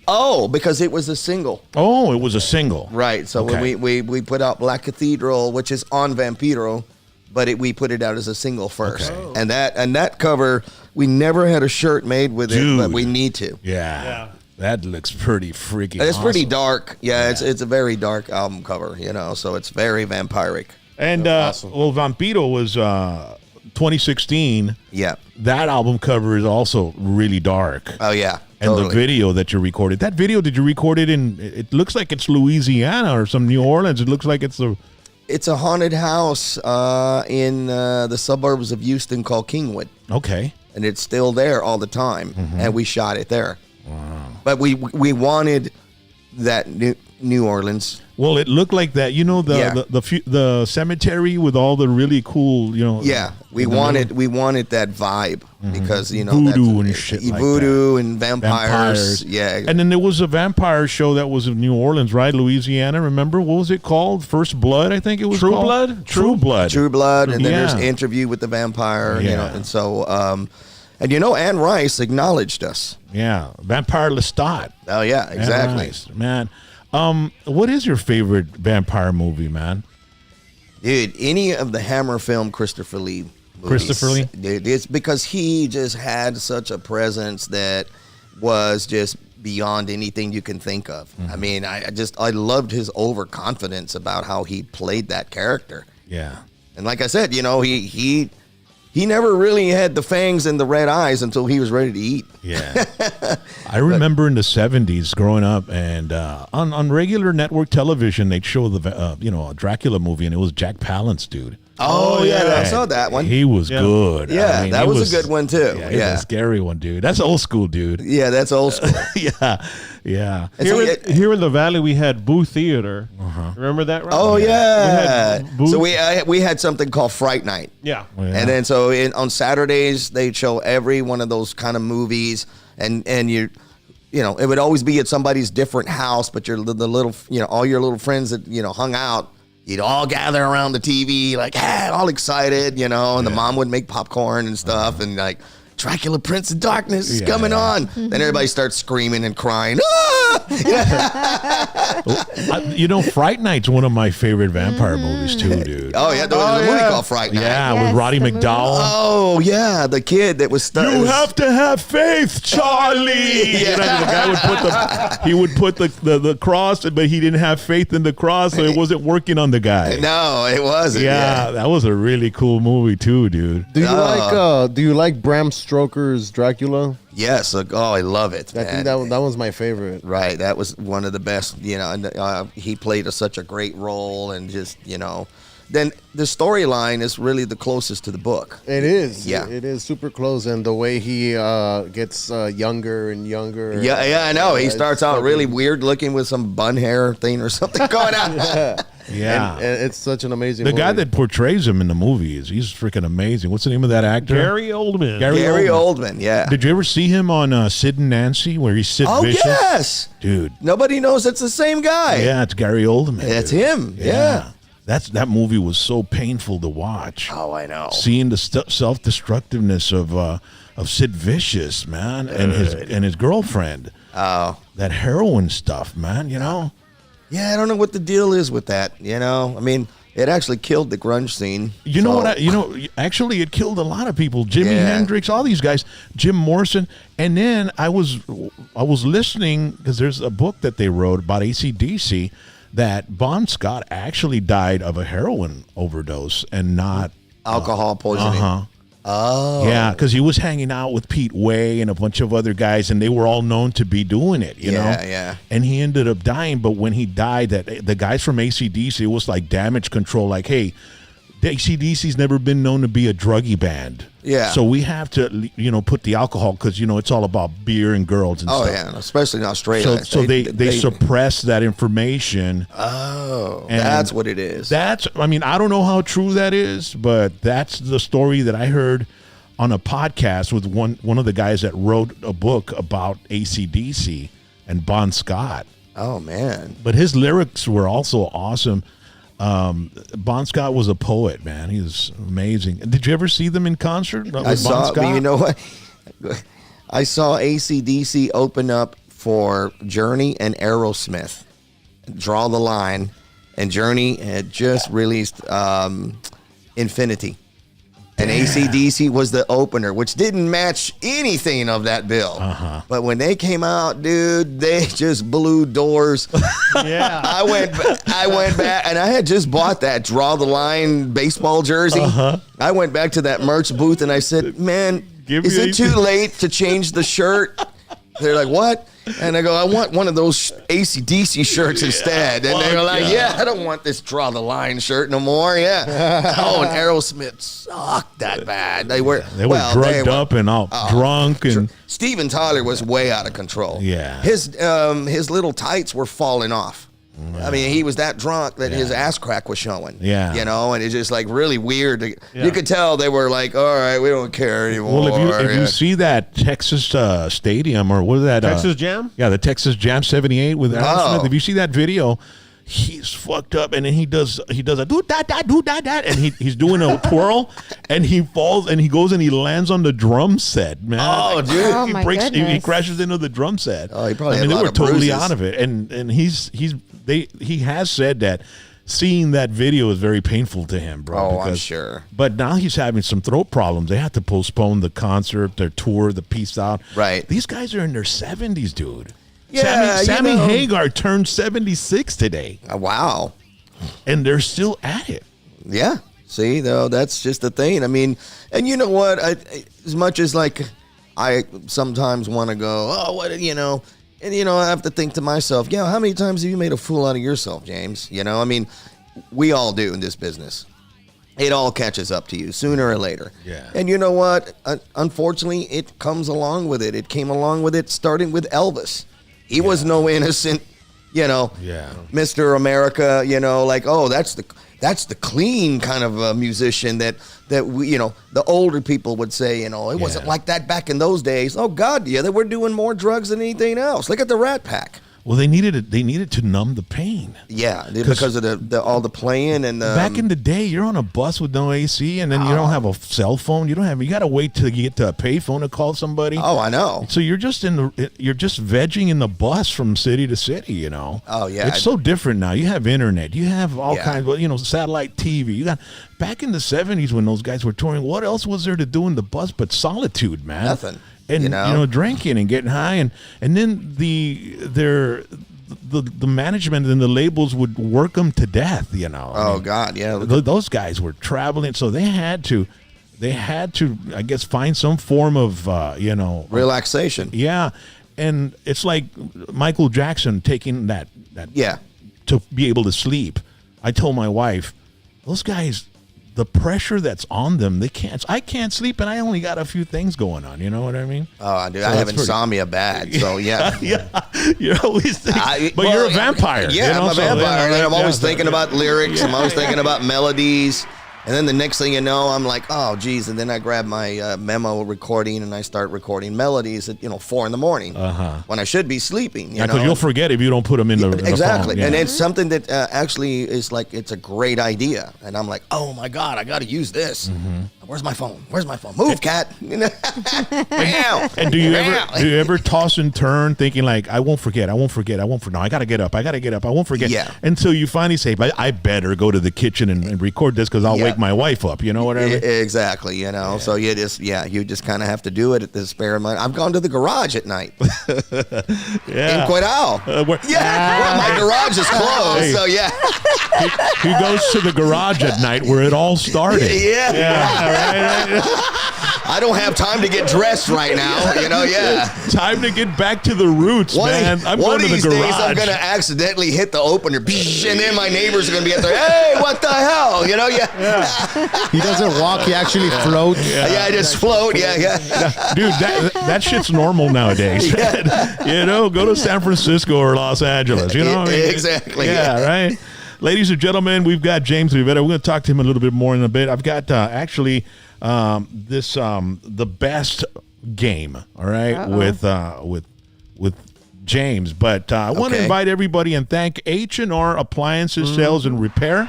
Oh, because it was a single. Oh, it was a single. Right. So when we put out Black Cathedral, which is on Vampiro, but we put it out as a single first. Okay. And that cover, we never had a shirt made with it, but we need to. Yeah. That looks pretty freaking It's awesome. pretty dark. Yeah, it's a very dark album cover, so it's very vampiric. And awesome. Vampiro was 2016. Yeah. That album cover is also really dark. Oh yeah. And the video that you recorded. That video, did you record it in, it looks like it's Louisiana or some New Orleans. It looks like it's a haunted house in the suburbs of Houston called Kingwood. Okay. And it's still there all the time. Mm-hmm. And we shot it there. Wow. But we wanted that New Orleans. Well, it looked like that. The cemetery with all the really cool, Yeah, we wanted that vibe because voodoo and shit like voodoo that. And vampires. Yeah. And then there was a vampire show that was in New Orleans, right? Louisiana. Remember what was it called? First Blood, I think it was. True called? Blood. True Blood. And then there's Interview with the Vampire. And so. And Anne Rice acknowledged us. Yeah, Vampire Lestat. Oh yeah, exactly, man. What is your favorite vampire movie, man? Dude, any of the Hammer film Christopher Lee movies. Christopher Lee? Dude, it's because he just had such a presence that was just beyond anything you can think of. Mm-hmm. I mean, I loved his overconfidence about how he played that character. Yeah. And like I said, he never really had the fangs and the red eyes until he was ready to eat. Yeah. I remember in the 70s growing up, and on regular network television, they'd show a Dracula movie, and it was Jack Palance, dude. Oh, yeah, I saw that one. He was good. Yeah, I mean, that was a good one, too. Yeah, a scary one, dude. That's old school, dude. Yeah, that's old school. Yeah. Here in the Valley, we had Boo Theater. Uh-huh. Remember that, right? Oh, yeah. So we had something called Fright Night. Yeah. Oh, yeah. And then on Saturdays, they'd show every one of those kind of movies, and it would always be at somebody's different house, but the little, all your little friends that, hung out, you'd all gather around the TV, like, all excited, and the mom would make popcorn and stuff, and like, Dracula Prince of Darkness is coming on. Mm-hmm. Then everybody starts screaming and crying. Fright Night's one of my favorite vampire movies too, dude. Oh yeah, there was a movie called Fright Night. Yeah, with Roddy McDowell. Oh yeah, the kid that was stuck. You have to have faith, Charlie. The guy would put the cross, but he didn't have faith in the cross, so it wasn't working on the guy. No, it wasn't. Yeah, that was a really cool movie too, dude. Do you like Bram Stoker's Dracula. Yes. I love it. I think that was my favorite. Right. That was one of the best. And he played such a great role, and just Then the storyline is really the closest to the book. It is. Yeah. It is super close, and the way he gets younger and younger. Yeah, I know. He starts out really weird looking with some bun hair thing or something going on. Yeah. And it's such an amazing The movie. guy that portrays him in the movie he's freaking amazing. What's the name of that actor? Gary Oldman. Gary Oldman, yeah. Did you ever see him on Sid and Nancy, where he's Sid Vicious? Yes. Dude. Nobody knows it's the same guy. Yeah, it's Gary Oldman. It's dude. him, yeah. That movie was so painful to watch. Oh, I know. Seeing the self-destructiveness of Sid Vicious, man, and his girlfriend. Oh. That heroin stuff, man, Yeah, I don't know what the deal is with that, I mean, it actually killed the grunge scene. You know what? Actually, it killed a lot of people. Jimi Hendrix, all these guys, Jim Morrison. And then I was listening, because there's a book that they wrote about AC/DC, that Bon Scott actually died of a heroin overdose and not alcohol poisoning. Oh. Yeah, because he was hanging out with Pete Way and a bunch of other guys, and they were all known to be doing it, you know? Yeah. And he ended up dying, but when he died, the guys from AC/DC, it was like damage control, like, hey, the AC/DC's never been known to be a druggy band. Yeah. So we have to, put the alcohol, because, it's all about beer and girls and stuff. Oh, yeah, especially in Australia. So they suppress that information. Oh, that's what it is. I don't know how true that is, but that's the story that I heard on a podcast with one of the guys that wrote a book about AC/DC and Bon Scott. Oh, man. But his lyrics were also awesome. Bon Scott was a poet, man. He was amazing. Did you ever see them in concert? I saw, but you know what? I saw AC/DC open up for Journey and Aerosmith. Draw the Line, and Journey had just released Infinity. And AC/DC was the opener, which didn't match anything of that bill. But when they came out, dude, they just blew doors. Yeah. I went back, and I had just bought that Draw the Line baseball jersey. I went back to that merch booth, and I said, man, is it too late to change the shirt? They're like, what? And I go, I want one of those AC/DC shirts instead. And they were like, I don't want this Draw the Line shirt no more. Yeah. Oh, and Aerosmith sucked that bad. They were drugged up and all drunk. And Steven Tyler was way out of control. Yeah. His little tights were falling off. I mean, he was that drunk that his ass crack was showing. Yeah. And it's just like really weird. You could tell they were like, all right, we don't care anymore. Well, if you see that Texas stadium, or what is that? Texas Jam? Yeah, the Texas Jam 78 with Aerosmith. If you see that video, he's fucked up, and then he does a do da, and he's doing a twirl, and he falls, and he goes and he lands on the drum set, man. Oh, dude. Oh, my goodness. He crashes into the drum set. Oh, he probably had a they lot were of totally bruises. out of it, and he has said that seeing that video is very painful to him, bro. Oh, I'm sure. But now he's having some throat problems. They had to postpone the concert, their tour, the Peace Out. Right. These guys are in their 70s, dude. Yeah, Sammy Hagar turned 76 today. Wow. And they're still at it. Yeah. See, though, that's just the thing. I mean, and you know what? As much as like I sometimes want to go, and I have to think to myself, how many times have you made a fool out of yourself, James? I mean, we all do in this business. It all catches up to you sooner or later. Yeah. And you know what? Unfortunately, it comes along with it. It came along with it, starting with Elvis. He was no innocent, Mr. America, that's the clean kind of musician that we, the older people would say, it wasn't like that back in those days. Oh God, they were doing more drugs than anything else. Look at the Rat Pack. Well, they needed to numb the pain. Yeah, because of all the playing and back in the day, you're on a bus with no AC, and then you don't have a cell phone. You got to wait till you get to a payphone to call somebody. Oh, I know. So you're just vegging in the bus from city to city. Oh yeah, it's so different now. You have internet. You have all kinds of satellite TV. You got back in the 70s when those guys were touring. What else was there to do in the bus but solitude, man? Nothing. And drinking and getting high, and then the management and the labels would work them to death. Oh God, yeah. Those guys were traveling, so they had to they had to, I guess, find some form of, relaxation. Yeah. And it's like Michael Jackson taking that to be able to sleep. I told my wife, those guys, the pressure that's on them, I can't sleep, and I only got a few things going on. You know what I mean? Oh, dude, I have insomnia bad, so yeah. You're always thinking, but you're a vampire. Yeah, I'm a vampire, and I'm always thinking about lyrics. I'm always thinking about melodies. And then the next thing you know, I'm like, oh, geez. And then I grab my memo recording and I start recording melodies at, 4 a.m. when I should be sleeping. Because you'll forget if you don't put them in the exactly. phone. Yeah. And it's something that actually is like, it's a great idea. And I'm like, oh, my God, I got to use this. Mm-hmm. Where's my phone? Move, cat. And do you ever toss and turn thinking like, I won't forget. No, I got to get up. I won't forget. Yeah. Until you finally say, but I better go to the kitchen and record this because I'll wake my wife up. You know what I mean? Exactly. So you just kind of have to do it at the spare mind. I've gone to the garage at night. In Quaidao. Well, my garage is closed. Hey. So yeah. He goes to the garage at night where it all started. Yeah. Right. I don't have time to get dressed right now. Time to get back to the roots, man. I'm going to the garage. One of these days, I'm going to accidentally hit the opener, and then my neighbors are going to be out there. Hey, what the hell? He doesn't walk. He actually floats. I just float. Yeah. Dude, that shit's normal nowadays. Go to San Francisco or Los Angeles. You know what I mean? Exactly. Yeah, right. Ladies and gentlemen, we've got James Rivera. We're going to talk to him a little bit more in a bit. I've got the best game, all right, with James. But I want to invite everybody and thank H&R Appliances, Sales and Repair.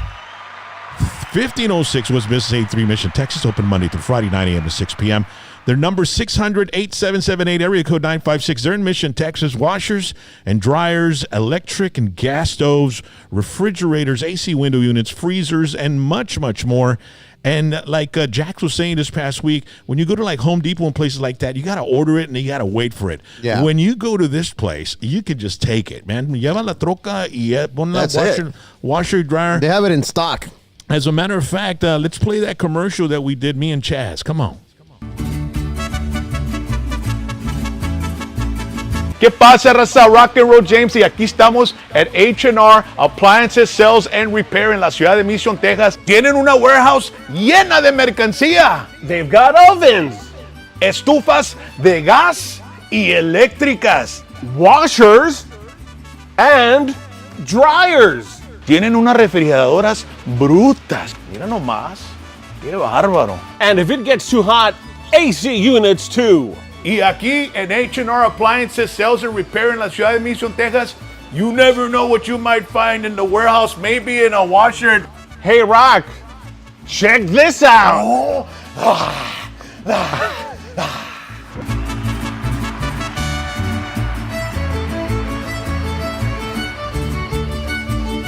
1506 West Business 83 Mission, Texas. Open Monday through Friday, 9 a.m. to 6 p.m. Their number 600-8778, area code 956. They're in Mission, Texas. Washers and dryers, electric and gas stoves, refrigerators, AC window units, freezers, and much, much more. And like Jax was saying this past week, when you go to like Home Depot and places like that, you got to order it and you got to wait for it. Yeah. When you go to this place, you can just take it, man. Lleva la troca y pon la washer, dryer. They have it in stock. As a matter of fact, let's play that commercial that we did, me and Chaz. Come on. ¿Qué pasa, raza? Rock and Roll James, y aquí estamos at H&R Appliances, Sales and Repair en la ciudad de Mission, Texas. Tienen una warehouse llena de mercancía. They've got ovens, estufas de gas y eléctricas, washers and dryers. Tienen unas refrigeradoras brutas. Mira nomás, qué bárbaro. And if it gets too hot, AC units too. Y aquí en H&R Appliances, Sales and Repair en la ciudad de Mission, Texas, you never know what you might find in the warehouse, maybe in a washer. Hey, Rock, check this out.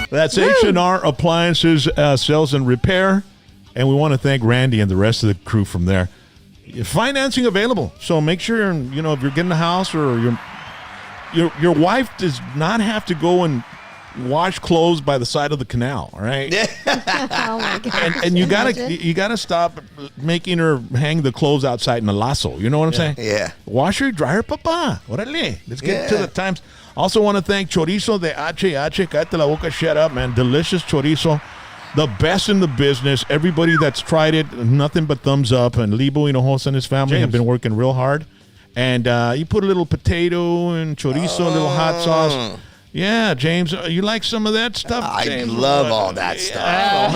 That's H&R Appliances, Sales and Repair. And we want to thank Randy and the rest of the crew from there. Financing available, so make sure if you're getting a house or your wife does not have to go and wash clothes by the side of the canal. All right. Oh my God. And you gotta stop making her hang the clothes outside in a lasso. You know what I'm saying? Yeah. Washer, dryer, papa. Orale. Let's get to the times. Also want to thank Chorizo de HH. Cállate la boca, shut up, man. Delicious chorizo. The best in the business. Everybody that's tried it, nothing but thumbs up. And Libo Hinojosa and his family have been working real hard. And you put a little potato and chorizo, a little hot sauce. Yeah, James, you like some of that stuff? I love all that stuff.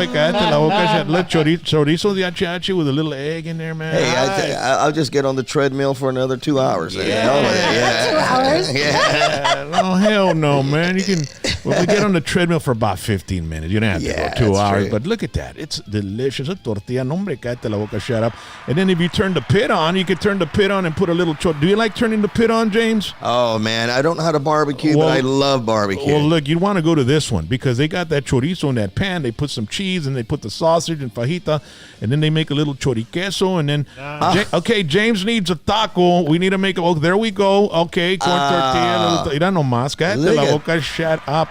Chorizo de HH with a little egg in there, man. Hey, I'll just get on the treadmill for another 2 hours. 2 hours? Yeah. Oh, hell no, man. You can we get on the treadmill for about 15 minutes. You don't have to go 2 hours. True. But look at that. It's delicious. A tortilla. Nombre, cállate la boca, shut up. And then if you turn the pit on, you can turn the pit on and put a little chorizo. Do you like turning the pit on, James? Oh, man. I don't know how to barbecue, but I love barbecue. Well, look, you want to go to this one because they got that chorizo in that pan. They put some cheese and they put the sausage and fajita, and then they make a little choriqueso. And then, okay, James needs a taco. We need to make there we go. Okay, corn tortilla. Mira nomás, cállate la boca, shut up.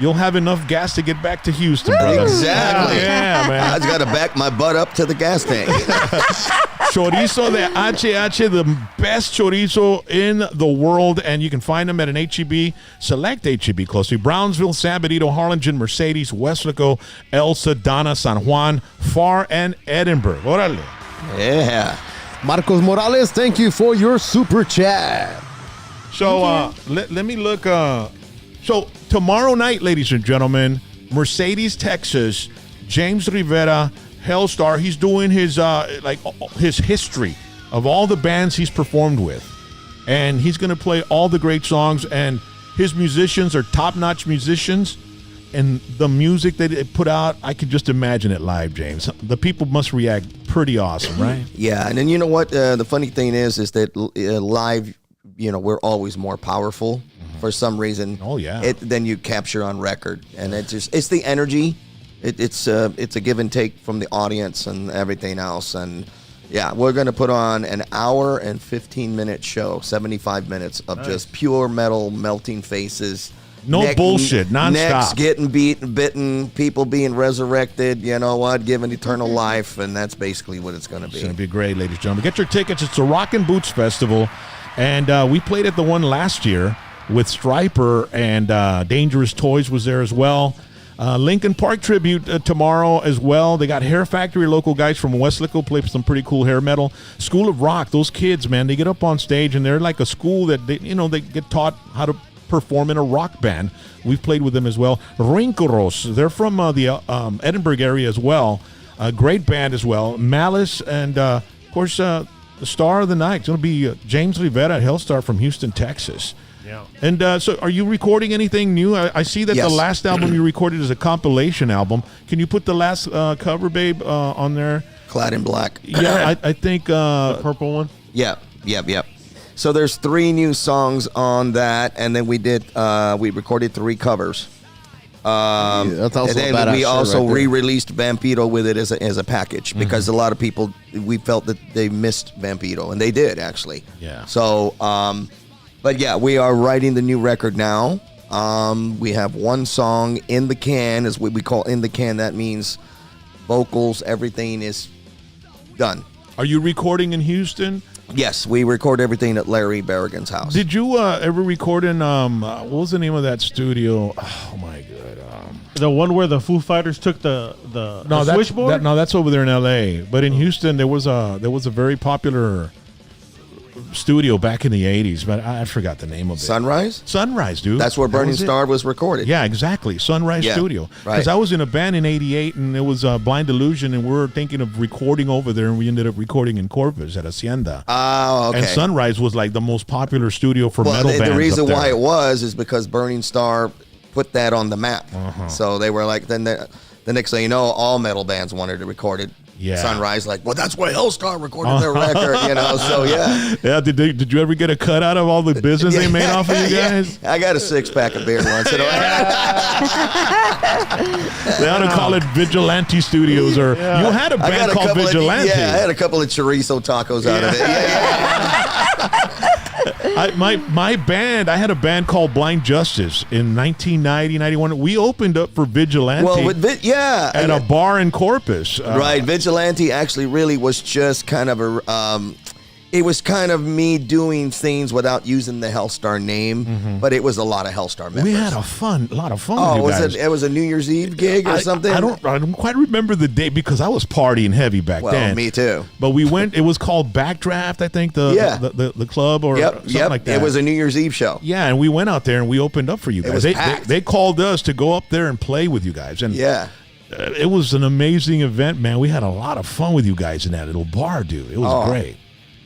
you'll have enough gas to get back to Houston, brother. Exactly. Yeah, man. I just got to back my butt up to the gas tank. Chorizo de HH, the best chorizo in the world, and you can find them at an HEB, select HEB close to you. Brownsville, San Benito, Harlingen, Mercedes, Weslaco, El Sedana, San Juan, Far, and Edinburgh. Órale. Yeah. Marcos Morales, thank you for your super chat. So let me look. So tomorrow night, ladies and gentlemen, Mercedes, Texas, James Rivera, Hellstar. He's doing his his history of all the bands he's performed with, and he's going to play all the great songs. And his musicians are top-notch musicians, and the music that they put out, I can just imagine it live, James. The people must react pretty awesome, right? Yeah, and then you know what? The funny thing is that live, we're always more powerful for some reason. Oh yeah. Than you capture on record, and it's the energy. It's a give and take from the audience and everything else. And yeah, we're going to put on an hour and 15-minute show, 75 minutes of just pure metal, melting faces. No bullshit, nonstop. Necks getting bitten, people being resurrected, given eternal life, and that's basically what it's going to be. It's going to be great, ladies and gentlemen. Get your tickets. It's the Rock and Boots Festival, and we played at the one last year with Stryper, and Dangerous Toys was there as well. Lincoln Park tribute tomorrow as well. They got Hair Factory, local guys from Weslaco, play some pretty cool hair metal. School of Rock, those kids, man, they get up on stage and they're like a school that they get taught how to perform in a rock band. We've played with them as well. Rincoros, they're from the Edinburgh area as well. A great band as well. Malice, and of course the star of the night is going to be James Rivera at Hellstar from Houston, Texas. Yeah. And so are you recording anything new? I see that Yes. the last album you recorded is a compilation album. Can you put the last cover, babe, on there? Clad in black. Yeah, I think... The purple one? Yep. So there's 3 new songs on that, and then we recorded 3 covers. That's also and then a badass we shit also right there. re-released Vampiro with it as a package because a lot of people, we felt that they missed Vampiro, and they did actually. Yeah. So, but yeah, we are writing the new record now. We have 1 song in the can, is what we call in the can. That means vocals, everything is done. Are you recording in Houston? Yes, we record everything at Larry Berrigan's house. Did you ever record in, what was the name of that studio? Oh, my God. The one where the Foo Fighters took the switchboard? That's over there in L.A. But in Houston, there was a very popular studio back in the 80s, but I forgot the name of it. Sunrise, dude. That's where Burning Star was recorded. Yeah, exactly. Sunrise Studio. Because I was in a band in 88, and it was Blind Illusion, and we were thinking of recording over there, and we ended up recording in Corpus at Hacienda. Oh, okay. And Sunrise was like the most popular studio for metal bands. The reason up there. why it was is because Burning Star put that on the map. So they were like, then the next thing you know, all metal bands wanted to record it. Yeah. Sunrise, like, well, that's where Hellstar recorded their record, so yeah. Yeah, did you ever get a cut out of all the business they made off of you guys? I got a 6-pack of beer once in a while. They ought to call it Vigilante Studios, or you had a band called Vigilante. I had a couple of chorizo tacos out of it. My band, I had a band called Blind Justice in 1990, 91. We opened up for Vigilante at a bar in Corpus. Right, Vigilante actually really was just kind of it was kind of me doing things without using the Hellstar name, but it was a lot of Hellstar members. We had a lot of fun with you guys. It was a New Year's Eve gig or something? I don't quite remember the date because I was partying heavy back then. Well, me too. But we went, it was called Backdraft, I think, the club or something like that. It was a New Year's Eve show. Yeah, and we went out there and we opened up for you guys. It was packed. They called us to go up there and play with you guys. And yeah. It was an amazing event, man. We had a lot of fun with you guys in that little bar, dude. It was great.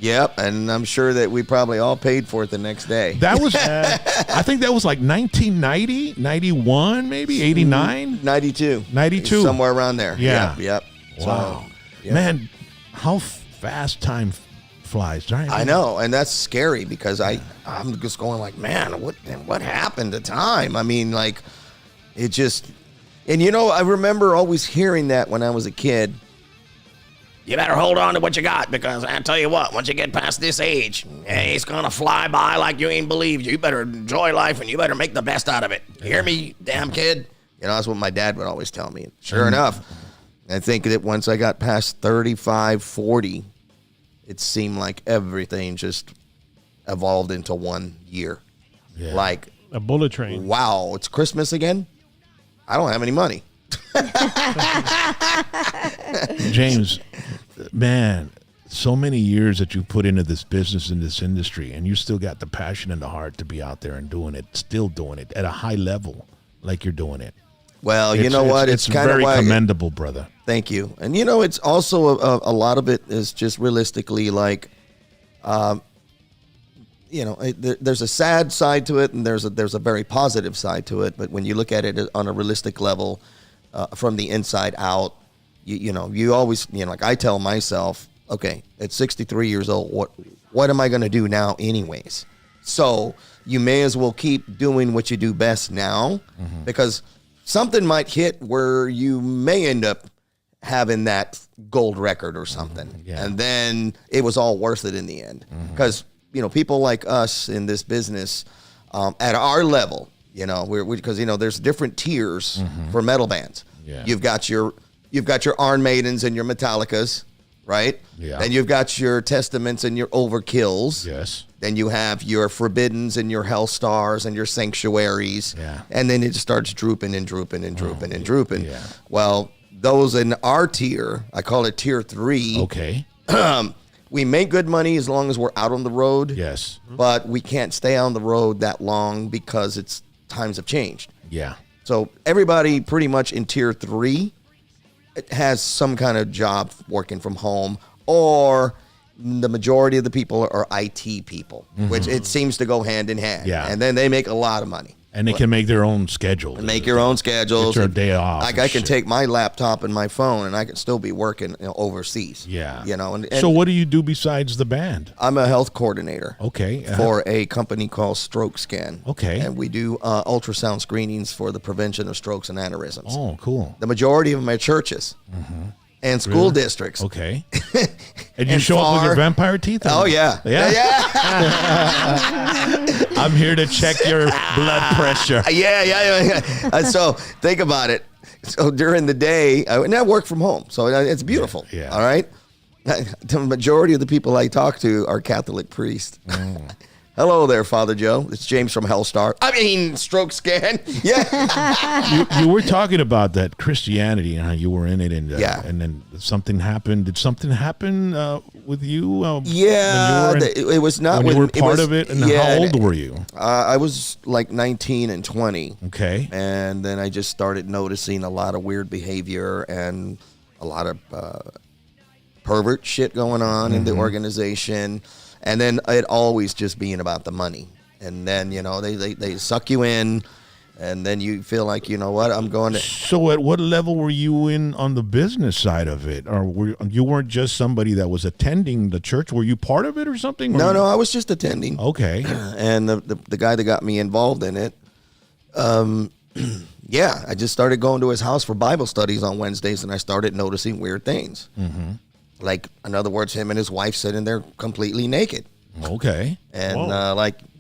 Yep, and I'm sure that we probably all paid for it the next day. That was, I think that was like 1990, 91, maybe 89, 92, somewhere around there. Yeah. Yep. Wow, so, man, how fast time flies, right? I know, and that's scary because I'm just going like, man, what happened to time? I mean, like, it just, and I remember always hearing that when I was a kid. you better hold on to what you got, because I tell you what, once you get past this age, it's gonna fly by like you ain't believe. You better enjoy life and you better make the best out of it. You hear me, damn kid? You know, that's what my dad would always tell me. Sure enough, I think that once I got past 35, 40, it seemed like everything just evolved into 1 year. Yeah. Like a bullet train. Wow, it's Christmas again? I don't have any money. James, man, so many years that you put into this business, in this industry, and you still got the passion and the heart to be out there and doing it, still doing it at a high level like you're doing it. Well, you know what? It's kind of very commendable, brother. Thank you. And, you know, it's also a lot of it is just realistically like, you know, there's a sad side to it and there's a very positive side to it. But when you look at it on a realistic level, from the inside out, you know, you always, you know, like I tell myself, okay, at 63 years old, what am I going to do now anyways? So you may as well keep doing what you do best now, because something might hit where you may end up having that gold record or something. And then it was all worth it in the end. Because, you know, people like us in this business, at our level, you know, because, you know, there's different tiers for metal bands. You've got your Iron Maidens and your Metallicas, right? Then you've got your Testaments and your Overkills. Yes. Then you have your Forbiddens and your Hellstars and your Sanctuaries. And then it just starts drooping and drooping and drooping and drooping. Well, those in our tier, I call it tier 3. Okay. We make good money as long as we're out on the road. Yes. But we can't stay on the road that long because times have changed. Yeah. So everybody pretty much in tier 3 has some kind of job working from home, or the majority of the people are IT people, which it seems to go hand in hand. And then they make a lot of money. And they can make their own schedule. Make your own schedules. Get your day off. Like I can take my laptop and my phone, and I can still be working, you know, overseas. You know. And so what do you do besides the band? I'm a health coordinator. Okay. For a company called Stroke Scan. Okay. And we do ultrasound screenings for the prevention of strokes and aneurysms. Oh, cool. The majority of them are churches. And school districts. Okay. And you show up with your vampire teeth? Oh, yeah. I'm here to check your blood pressure. So think about it. So during the day, and I work from home, so it's beautiful. All right. The majority of the people I talk to are Catholic priests. Hello there, Father Joe. It's James from Hellstar. I mean, Stroke Scan. You were talking about that Christianity and how you were in it, and then something happened. Did something happen with you? It was not when you were part of it. And how old were you? I was like 19 and 20. Okay. And then I just started noticing a lot of weird behavior and a lot of pervert shit going on in the organization. And then it always just being about the money. And then, you know, they suck you in, and then you feel like, you know what, I'm going to... So at what level were you in on the business side of it? Or you weren't just somebody that was attending the church? Were you part of it or something? No, I was just attending. Okay. And the guy that got me involved in it, I just started going to his house for Bible studies on Wednesdays, and I started noticing weird things. Like, in other words, him and his wife sitting there completely naked. Okay. And,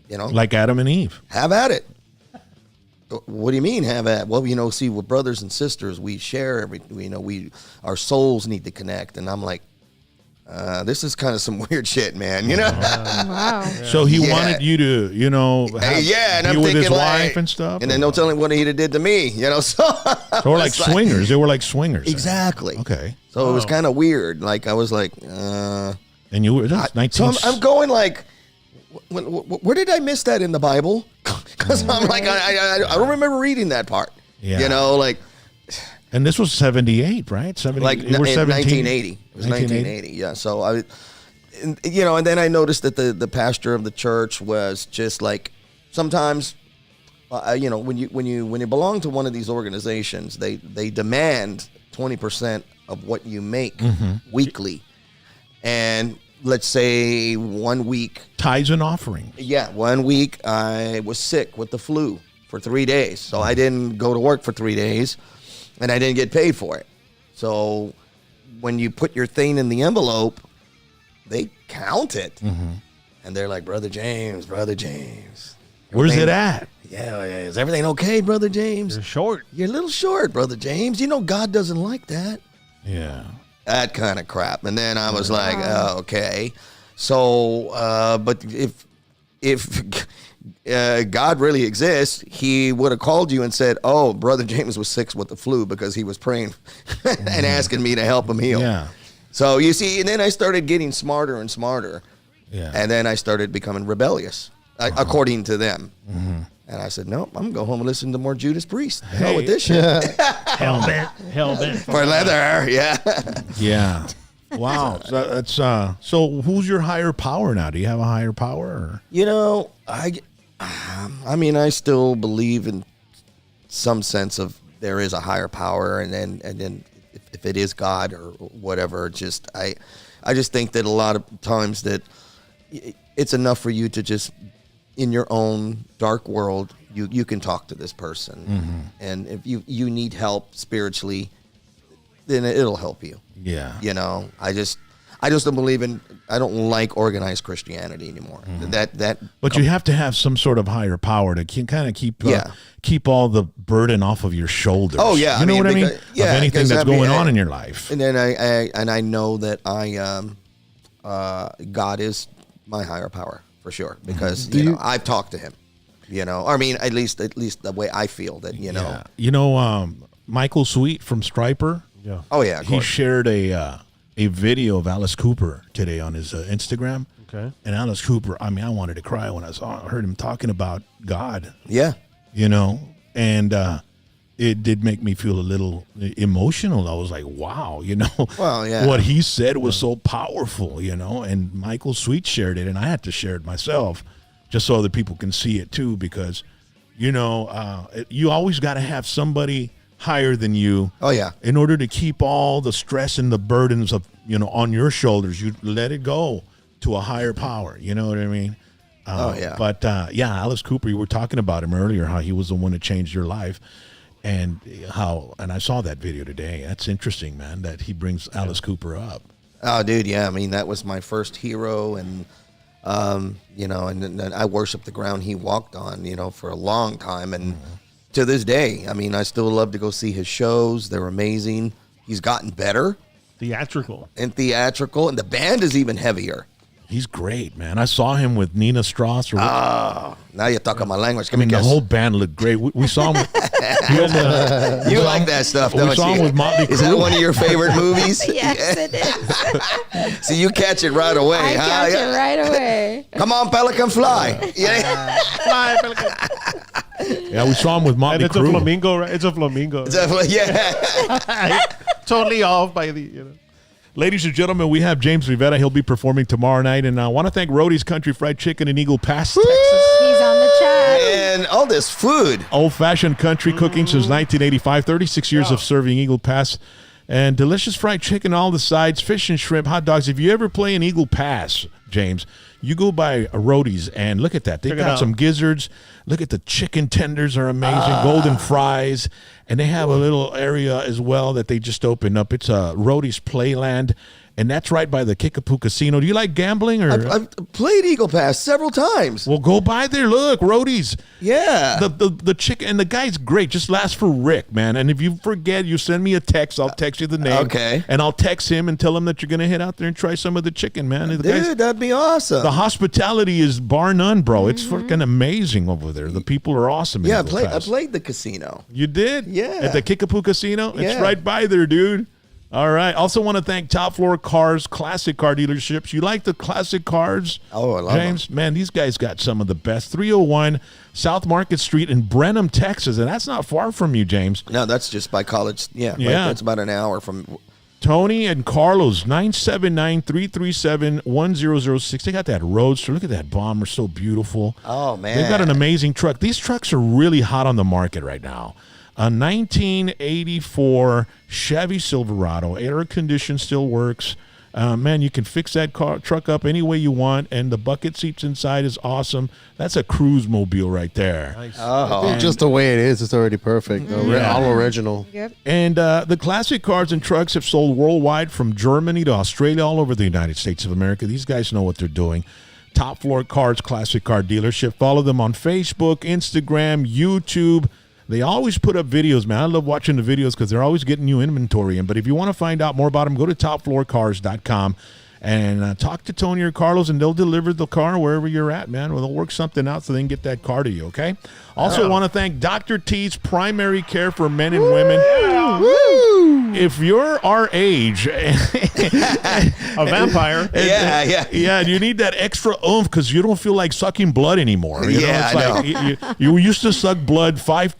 you know. Like Adam and Eve. Have at it. What do you mean have at? Well, you know, see, we're brothers and sisters. We share our souls need to connect. And I'm like, this is kind of some weird shit, man, you know? Wow. So he wanted you to, you know, and I'm with thinking his like, wife and stuff? And then don't tell him what he did to me, you know? So they were like swingers. They were like swingers. Exactly. Okay. So it was kind of weird. Like, I was like, And you were 19. So I'm going like, where did I miss that in the Bible? Because I'm like, I don't remember reading that part. You know, like. And this was 78, right? 70, like you were 17? 1980. It was 1980. Yeah. So you know, and then I noticed that the pastor of the church was just like, sometimes, you know, when you belong to one of these organizations, they demand 20% of what you make weekly, and let's say 1 week tithes and offering. Yeah, 1 week I was sick with the flu for 3 days, so I didn't go to work for 3 days. And I didn't get paid for it. So when you put your thing in the envelope, they count it. And they're like, Brother James. Where's it at? Yeah, is everything okay, Brother James? You're short. You're a little short, Brother James. You know God doesn't like that. Yeah. That kind of crap. And then I was like, oh, okay. So, but if God really exists, he would have called you and said, oh, Brother James was sick with the flu because he was praying and asking me to help him heal. Yeah. So you see, and then I started getting smarter and smarter. Yeah. And then I started becoming rebellious, according to them. And I said, no, I'm going to go home and listen to more Judas Priest. Hell with this shit. Hell bent. For leather, yeah. Yeah. Wow. So that's so who's your higher power now? Do you have a higher power? Or? You know, I mean, I still believe in some sense of there is a higher power, and then if it is God or whatever, just I just think that a lot of times that it's enough for you to just in your own dark world, you can talk to this person, and if you need help spiritually, then it'll help you. Yeah. You know, I just don't believe in. I don't like organized Christianity anymore. But you have to have some sort of higher power to kind of keep all the burden off of your shoulders. Oh yeah, you know what I mean? Yeah, of anything that's going on in your life. And then I know that God is my higher power for sure, because I've talked to him. You know, I mean, at least the way I feel that you know. Yeah. You know, Michael Sweet from Striper. Yeah. Oh yeah, he shared a video of Alice Cooper today on his Instagram. Okay. And Alice Cooper, I mean, I wanted to cry when I heard him talking about God. Yeah. You know, and it did make me feel a little emotional. I was like, wow, you know, well, yeah. What he said was so powerful, you know, and Michael Sweet shared it, and I had to share it myself just so other people can see it too, because, you know, you always got to have somebody higher than you. Oh yeah. In order to keep all the stress and the burdens of, you know, on your shoulders, you let it go to a higher power. You know what I mean? Oh yeah. But yeah, Alice Cooper, you were talking about him earlier, how he was the one that changed your life, and I saw that video today. That's interesting, man, that he brings Alice Cooper up. Oh, dude, yeah. I mean, that was my first hero, and you know, and I worshiped the ground he walked on, you know, for a long time, and to this day, I mean, I still love to go see his shows. They're amazing. He's gotten better. Theatrical, and the band is even heavier. He's great, man. I saw him with Nina Strauss. Now you're talking my language. I mean, the whole band looked great. We saw him. You like that stuff, don't you? We saw him with Motley Crue. Is that one of your favorite movies? Yes, it is. So you catch it right away, I catch it right away. Come on, Pelican, fly. Yeah. Fly, Pelican. Yeah, we saw him with Motley Crue. And it's a flamingo, right? It's a flamingo. Yeah. Totally off by the, you know. Ladies and gentlemen, we have James Rivera. He'll be performing tomorrow night. And I want to thank Rody's Country Fried Chicken in Eagle Pass, Texas. He's on the chat. And all this food. Old-fashioned country cooking since 1985. 36 years of serving Eagle Pass. And delicious fried chicken, all the sides, fish and shrimp, hot dogs. If you ever play in Eagle Pass, James, you go by Rody's and look at that. They've got some gizzards. Look at the chicken tenders are amazing. Golden fries. And they have a little area as well that they just opened up. It's Rody's Playland. And that's right by the Kickapoo Casino. Do you like gambling? Or I've played Eagle Pass several times. Well, go by there. Look, Rody's. Yeah. The chicken, and the guy's great. Just ask for Rick, man. And if you forget, you send me a text. I'll text you the name. Okay. And I'll text him and tell him that you're going to head out there and try some of the chicken, man. And Dude, that'd be awesome. The hospitality is bar none, bro. It's freaking amazing over there. The people are awesome. Yeah, I played the casino. You did? Yeah. At the Kickapoo Casino? Yeah. It's right by there, dude. All right. Also want to thank Top Floor Cars, classic car dealerships. You like the classic cars? Oh, I love James, them. man, these guys got some of the best. 301 South Market Street in Brenham, Texas. And that's not far from you, James. No, that's just by College. Yeah. Right, that's about an hour from. Tony and Carlos, 979-337-1006. They got that Roadster. Look at that Bomber, so beautiful. Oh, man. They've got an amazing truck. These trucks are really hot on the market right now. A 1984 Chevy Silverado, air condition still works. Man, you can fix that truck up any way you want, and the bucket seats inside is awesome. That's a cruise mobile right there. Nice. Just the way it is, it's already perfect. All original. Yep. And the classic cars and trucks have sold worldwide, from Germany to Australia, all over the United States of America. These guys know what they're doing. Top Floor Cars Classic Car Dealership. Follow them on Facebook, Instagram, YouTube. They always put up videos, man. I love watching the videos because they're always getting new inventory in. But if you want to find out more about them, go to topfloorcars.com and talk to Tony or Carlos, and they'll deliver the car wherever you're at, man. Well, they'll work something out so they can get that car to you, okay? Also want to thank Dr. T's Primary Care for Men and Women. If you're our age, A vampire. Yeah, and you need that extra oomph because you don't feel like sucking blood anymore. You know, it's like you used to suck blood 5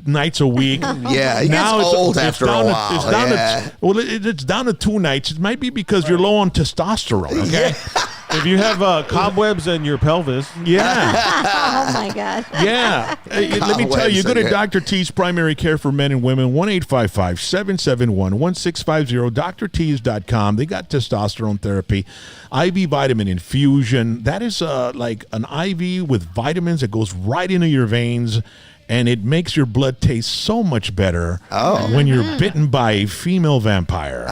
nights a week. Yeah, it gets old after a while. It's down to 2 nights. It might be because you're low on testosterone. Okay. If you have cobwebs in your pelvis. Yeah. Oh my God. Yeah. Let me tell you, go to Dr. T's Primary Care for Men and Women, 1-855-771-1650, drt's.com. They got testosterone therapy, IV vitamin infusion. That is like an IV with vitamins that goes right into your veins. And it makes your blood taste so much better when you're bitten by a female vampire.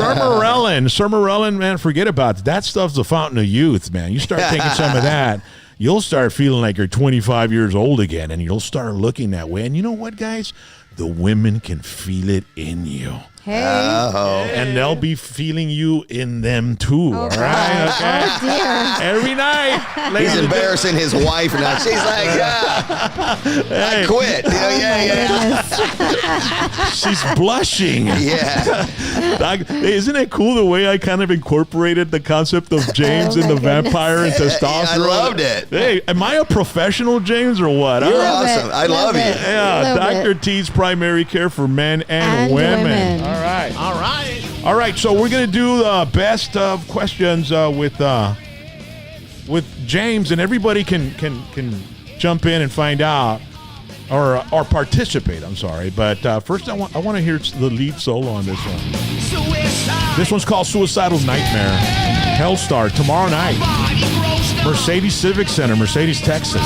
Sermorelin, man, forget about it. That stuff's the fountain of youth, man. You start taking some of that, you'll start feeling like you're 25 years old again, and you'll start looking that way. And you know what, guys? The women can feel it in you. Hey. And they'll be feeling you in them too. All right? Okay. Oh, dear. Every night. He's embarrassing his wife now. She's like, I quit. She's blushing. Yeah. Isn't it cool the way I kind of incorporated the concept of James and the vampire and testosterone? I loved it. Hey, am I a professional, James, or what? You're awesome. I love you. Yeah, Dr. T's Primary Care for Men and Women. All right. So we're gonna do the best of questions with James, and everybody can jump in and find out or participate. I'm sorry, but first I want to hear the lead solo on this one. This one's called "Suicidal Nightmare." Hellstar tomorrow night, Mercedes Civic Center, Mercedes, Texas.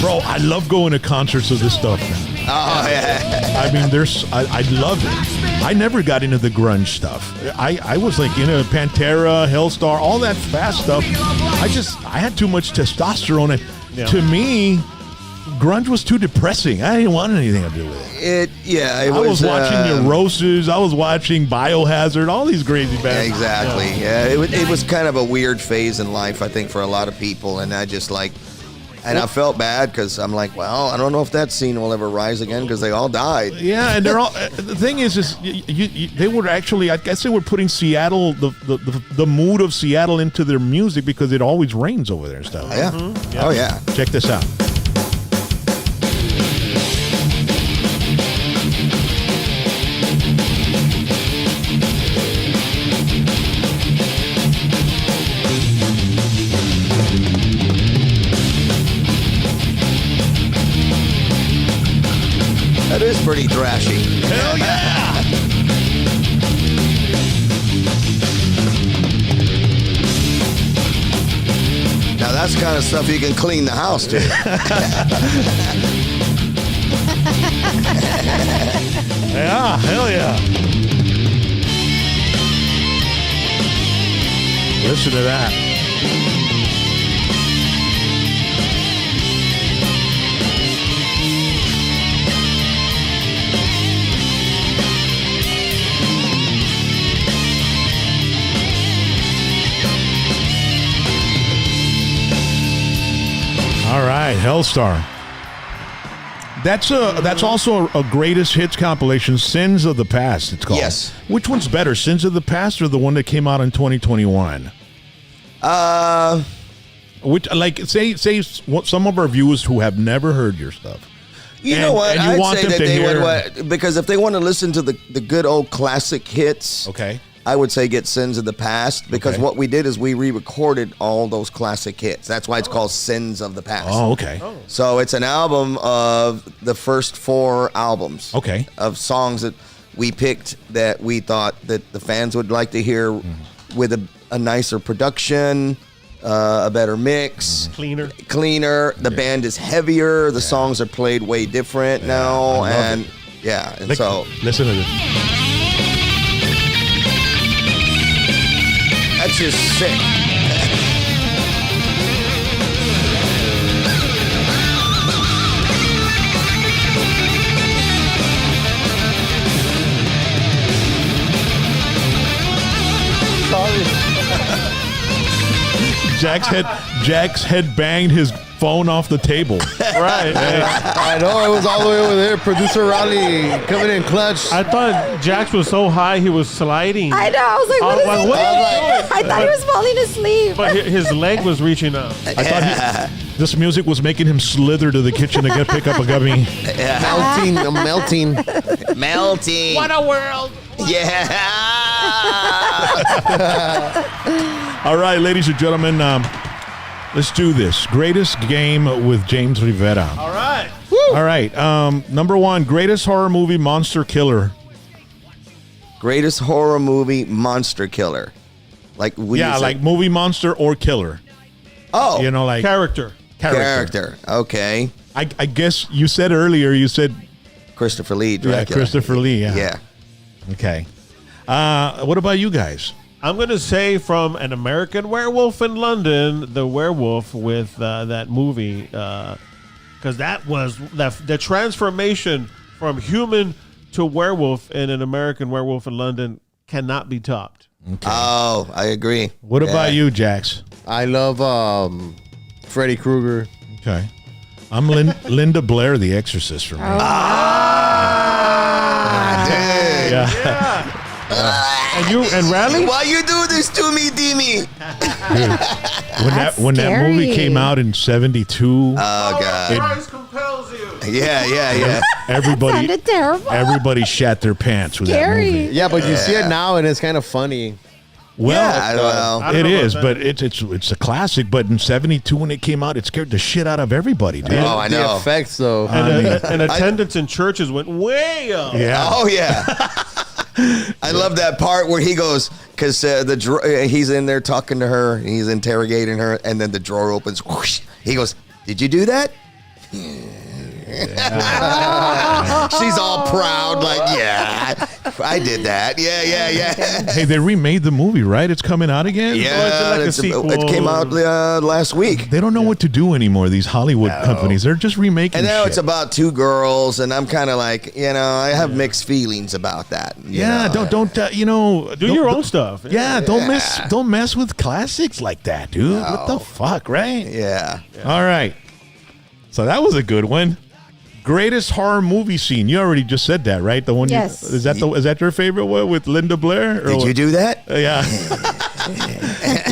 Bro, I love going to concerts of this stuff, man. Oh, yeah. I mean, I love it. I never got into the grunge stuff. I was like into Pantera, Hellstar, all that fast stuff. I had too much testosterone. And to me, grunge was too depressing. I didn't want anything to do with it. I was watching Neurosis. I was watching Biohazard, all these crazy bands. Exactly. Yeah, it was kind of a weird phase in life, I think, for a lot of people. And I just like... And I felt bad because I'm like, well, I don't know if that scene will ever rise again because they all died. Yeah, and they're all. The thing is they were actually, I guess they were putting Seattle, the mood of Seattle into their music because it always rains over there and stuff. Yeah. Mm-hmm. Yeah. Oh yeah. Check this out. That is pretty thrashy. Hell yeah! Now that's the kind of stuff you can clean the house to. Yeah, hell yeah. Listen to that. All right, Hellstar. That's also a greatest hits compilation, Sins of the Past, it's called. Yes. Which one's better, Sins of the Past or the one that came out in 2021? Which, like, say some of our viewers who have never heard your stuff. You know what? I'd say that they would, because if they want to listen to the good old classic hits, okay, I would say get Sins of the Past, because what we did is we re-recorded all those classic hits. That's why it's called Sins of the Past. Oh, okay. So it's an album of the first 4 albums. Okay. Of songs that we picked that we thought that the fans would like to hear with a nicer production, a better mix, cleaner. The band is heavier. The songs are played way different now, and so listen to this. That's just sick. Jack's head banged his phone off the table. Right. I know, it was all the way over there. Producer Raleigh coming in clutch. I thought Jax was so high he was sliding. I know. I was like, what is he doing? I thought he was falling asleep. But his leg was reaching out. I thought this music was making him slither to the kitchen to pick up a gummy. Melting. What a world. Yeah. All right, ladies and gentlemen, let's do this. Greatest game with James Rivera. All right. All right. Number one, greatest horror movie, monster killer. Greatest horror movie, monster killer. Like movie monster or killer. Oh, like Character. Okay. I guess you said earlier. You said Christopher Lee, Dracula. Yeah, Christopher Lee. Yeah. Okay. What about you guys? I'm going to say from An American Werewolf in London, the werewolf with that movie, because that was the transformation from human to werewolf in An American Werewolf in London cannot be topped. Okay. Oh, I agree. What about you, Jax? I love Freddy Krueger. Okay. I'm Linda Blair, The Exorcist for me. Dude. Yeah. And Raleigh? Why you do this to me, Demi? When that movie came out in '72, Oh God. Christ compels you. Yeah. everybody Sounded terrible. everybody shat their pants with that Scary. movie. Yeah, but you see it now and it's kind of funny. Well, I don't it know is, about but it's a classic. But in '72 when it came out, it scared the shit out of everybody, dude. Oh, I The know. effects, though. And attendance in churches went way up. Yeah. Oh yeah. I love that part where he goes because he's in there talking to her, he's interrogating her, and then the drawer opens. Whoosh, he goes, "Did you do that?" She's all proud, like, "Yeah, I did that. Yeah." Hey, they remade the movie, right? It's coming out again. Yeah, like a sequel? it came out last week. They don't know what to do anymore. These Hollywood companies, they're just remaking. And now shit. it's about two girls, and I'm kind of like, I have mixed feelings about that. Yeah, don't Do your own stuff. Yeah, don't mess with classics like that, dude. What the fuck, right? Yeah. All right. So that was a good one. Greatest horror movie scene. You already just said that, right? The one. Yes. Is that your favorite one with Linda Blair? Did you do that? Yeah.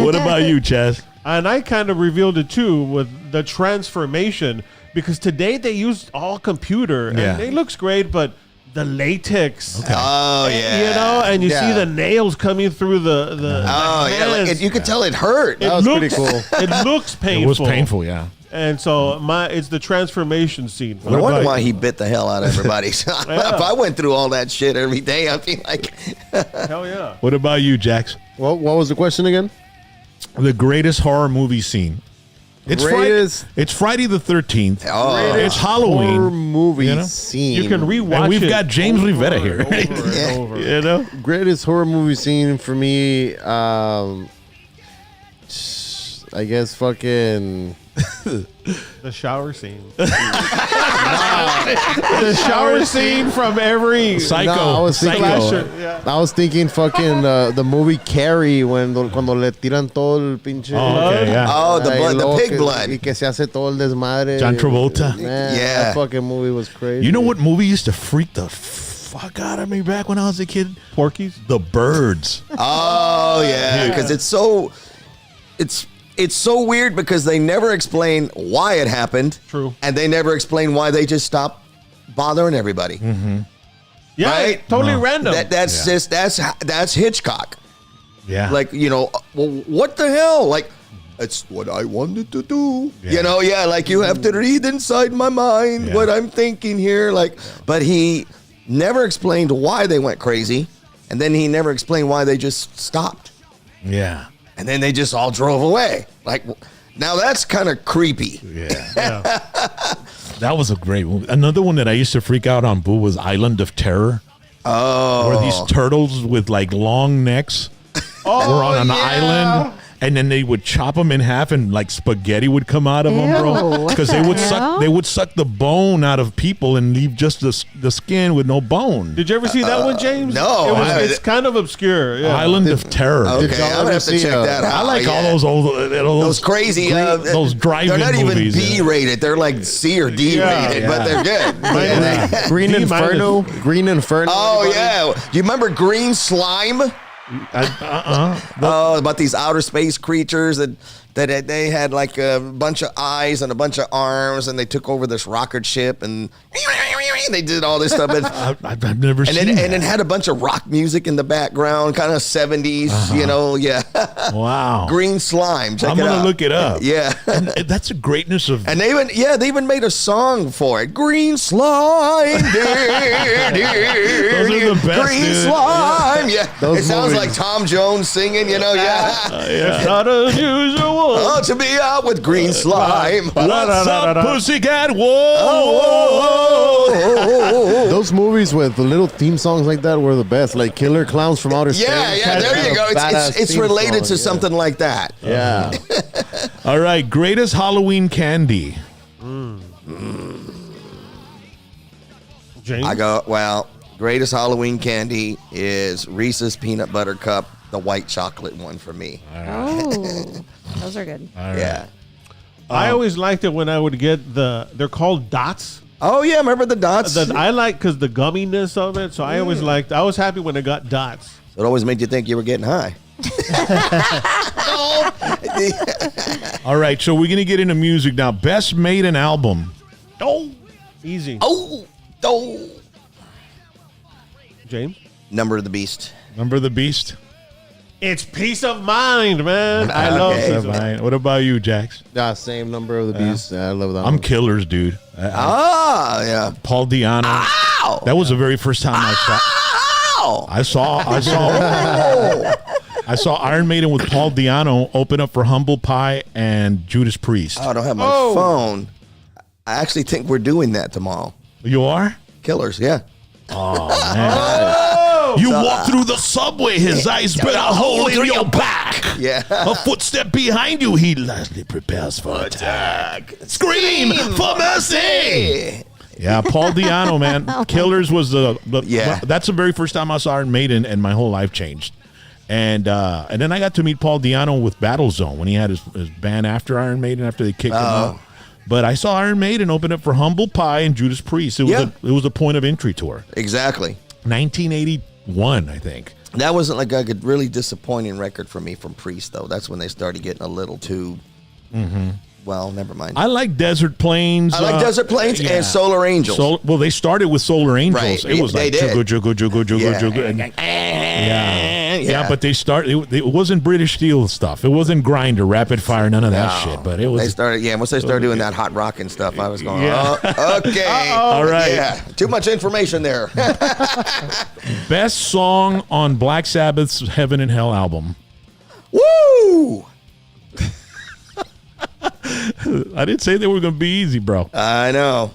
What about you, Chaz? And I kind of revealed it too with the transformation, because today they used all computer and Yeah. it looks great, but the latex. Oh yeah. And you see Yeah. the nails coming through the Oh yeah. hands. You could tell it hurt. It was looks pretty cool. It looks painful. It was painful, yeah. And so it's the transformation scene. No wonder about- why he bit the hell out of everybody. If I went through all that shit every day, I'd be like, Hell yeah. What about you, Jax? What was the question again? The greatest horror movie scene. It's Greatest- It's Friday the 13th. oh, It's Halloween. Horror movie You know? scene. You can rewatch And we've it got James over Rivera and here. over and over. You know? Greatest horror movie scene for me, I guess fucking... The shower scene. The shower scene from every Psycho. No, I was thinking, slasher. Yeah. I was thinking fucking the movie Carrie cuando le tiran todo el pinche... Oh, okay, yeah. oh, the Ay, blood, the luego pig que- blood. Y que se hace todo el desmadre. John Travolta. Man, Yeah. that fucking movie was crazy. You know what movie used to freak the fuck out of me back when I was a kid? Porky's. The Birds. Oh yeah, because it's so weird because they never explain why it happened. True. And they never explain why they just stopped bothering everybody. Yeah, Right? totally random. That's just that's Hitchcock. Yeah. Like, well, what the hell? Like, it's what I wanted to do. Yeah. Like you have to read inside my mind what I'm thinking here. Like, but he never explained why they went crazy, and then he never explained why they just stopped. Yeah. And then they just all drove away. Like, now that's kind of creepy. Yeah. That was a great movie. Another one that I used to freak out on, Boo, was Island of Terror. Oh. Where these turtles with like long necks were on an island. And then they would chop them in half, and like spaghetti would come out of them, bro. Because they would suck the bone out of people and leave just the skin with no bone. Did you ever see that one, James? No, it's kind of obscure. Yeah. Island of Terror. Okay, I'm gonna have to check that out. I like all those old, those crazy, those drive-in They're not movies. even B-rated. They're like C or D rated, but they're good. Green Inferno. Green Inferno. Oh yeah, do you remember Green Slime? About these outer space creatures that they had like a bunch of eyes and a bunch of arms, and they took over this rocket ship, and they did all this stuff. I've never seen that. And it had a bunch of rock music in the background, kind of 70s, you know, Wow. Green Slime. Check I'm it out. going to look it up. Yeah. And that's the greatness of... And they even made a song for it. Green Slime. Those are the best, Green dude. Slime. Yeah. Those It sounds movies. like Tom Jones singing, you know, It's not unusual. Oh, to be out with green slime. What's up, pussycat? Whoa. Those movies with the little theme songs like that were the best. Like Killer Clowns from Outer Space. Yeah, there you go. It's related to something like that. Yeah. All right, greatest Halloween candy. James? Greatest Halloween candy is Reese's Peanut Butter Cup, the white chocolate one for me. Oh, those are good. All right. Yeah. I always liked it when I would get they're called dots. Oh, yeah, remember the dots? I like because the gumminess of it. So I always I was happy when I got dots. It always made you think you were getting high. All right, so we're going to get into music now. Best made an album. Oh, easy. Oh. James? Number of the Beast. Number of the Beast? It's Peace of Mind, man. I love Okay. Peace of Mind. What about you, Jax? Same Number of the Beast. I love that I'm one. Killers, dude. Yeah. Paul Diano. Ow! That was the very first time I saw Iron Maiden with Paul Diano open up for Humble Pie and Judas Priest. Oh, I don't have my phone. I actually think we're doing that tomorrow. You are? Killers, yeah. Oh, man. You walk through the subway, his eyes burn a hole in your back. Yeah. A footstep behind you, he lastly prepares for attack. Scream for mercy. Yeah, Paul Diano, man. Killers was that's the very first time I saw Iron Maiden, and my whole life changed. And then I got to meet Paul Diano with Battlezone when he had his band after Iron Maiden, after they kicked him out. But I saw Iron Maiden open up for Humble Pie and Judas Priest. It was a point of entry tour. Exactly. 1981, I think. That wasn't like a really disappointing record for me from Priest, though. That's when they started getting a little too... Well, never mind. I like Desert Plains. I like Desert Plains and Solar Angels. Well, they started with Solar Angels. Right. It was They like did. Jugga. Yeah, but they started. It wasn't British Steel stuff. It wasn't Grinder, Rapid Fire, none of that shit. But it was. They started. Once they started doing that hot rock and stuff, I was going. Yeah. Okay. All right. Yeah. Too much information there. Best song on Black Sabbath's Heaven and Hell album. Woo! I didn't say they were going to be easy, bro. I know.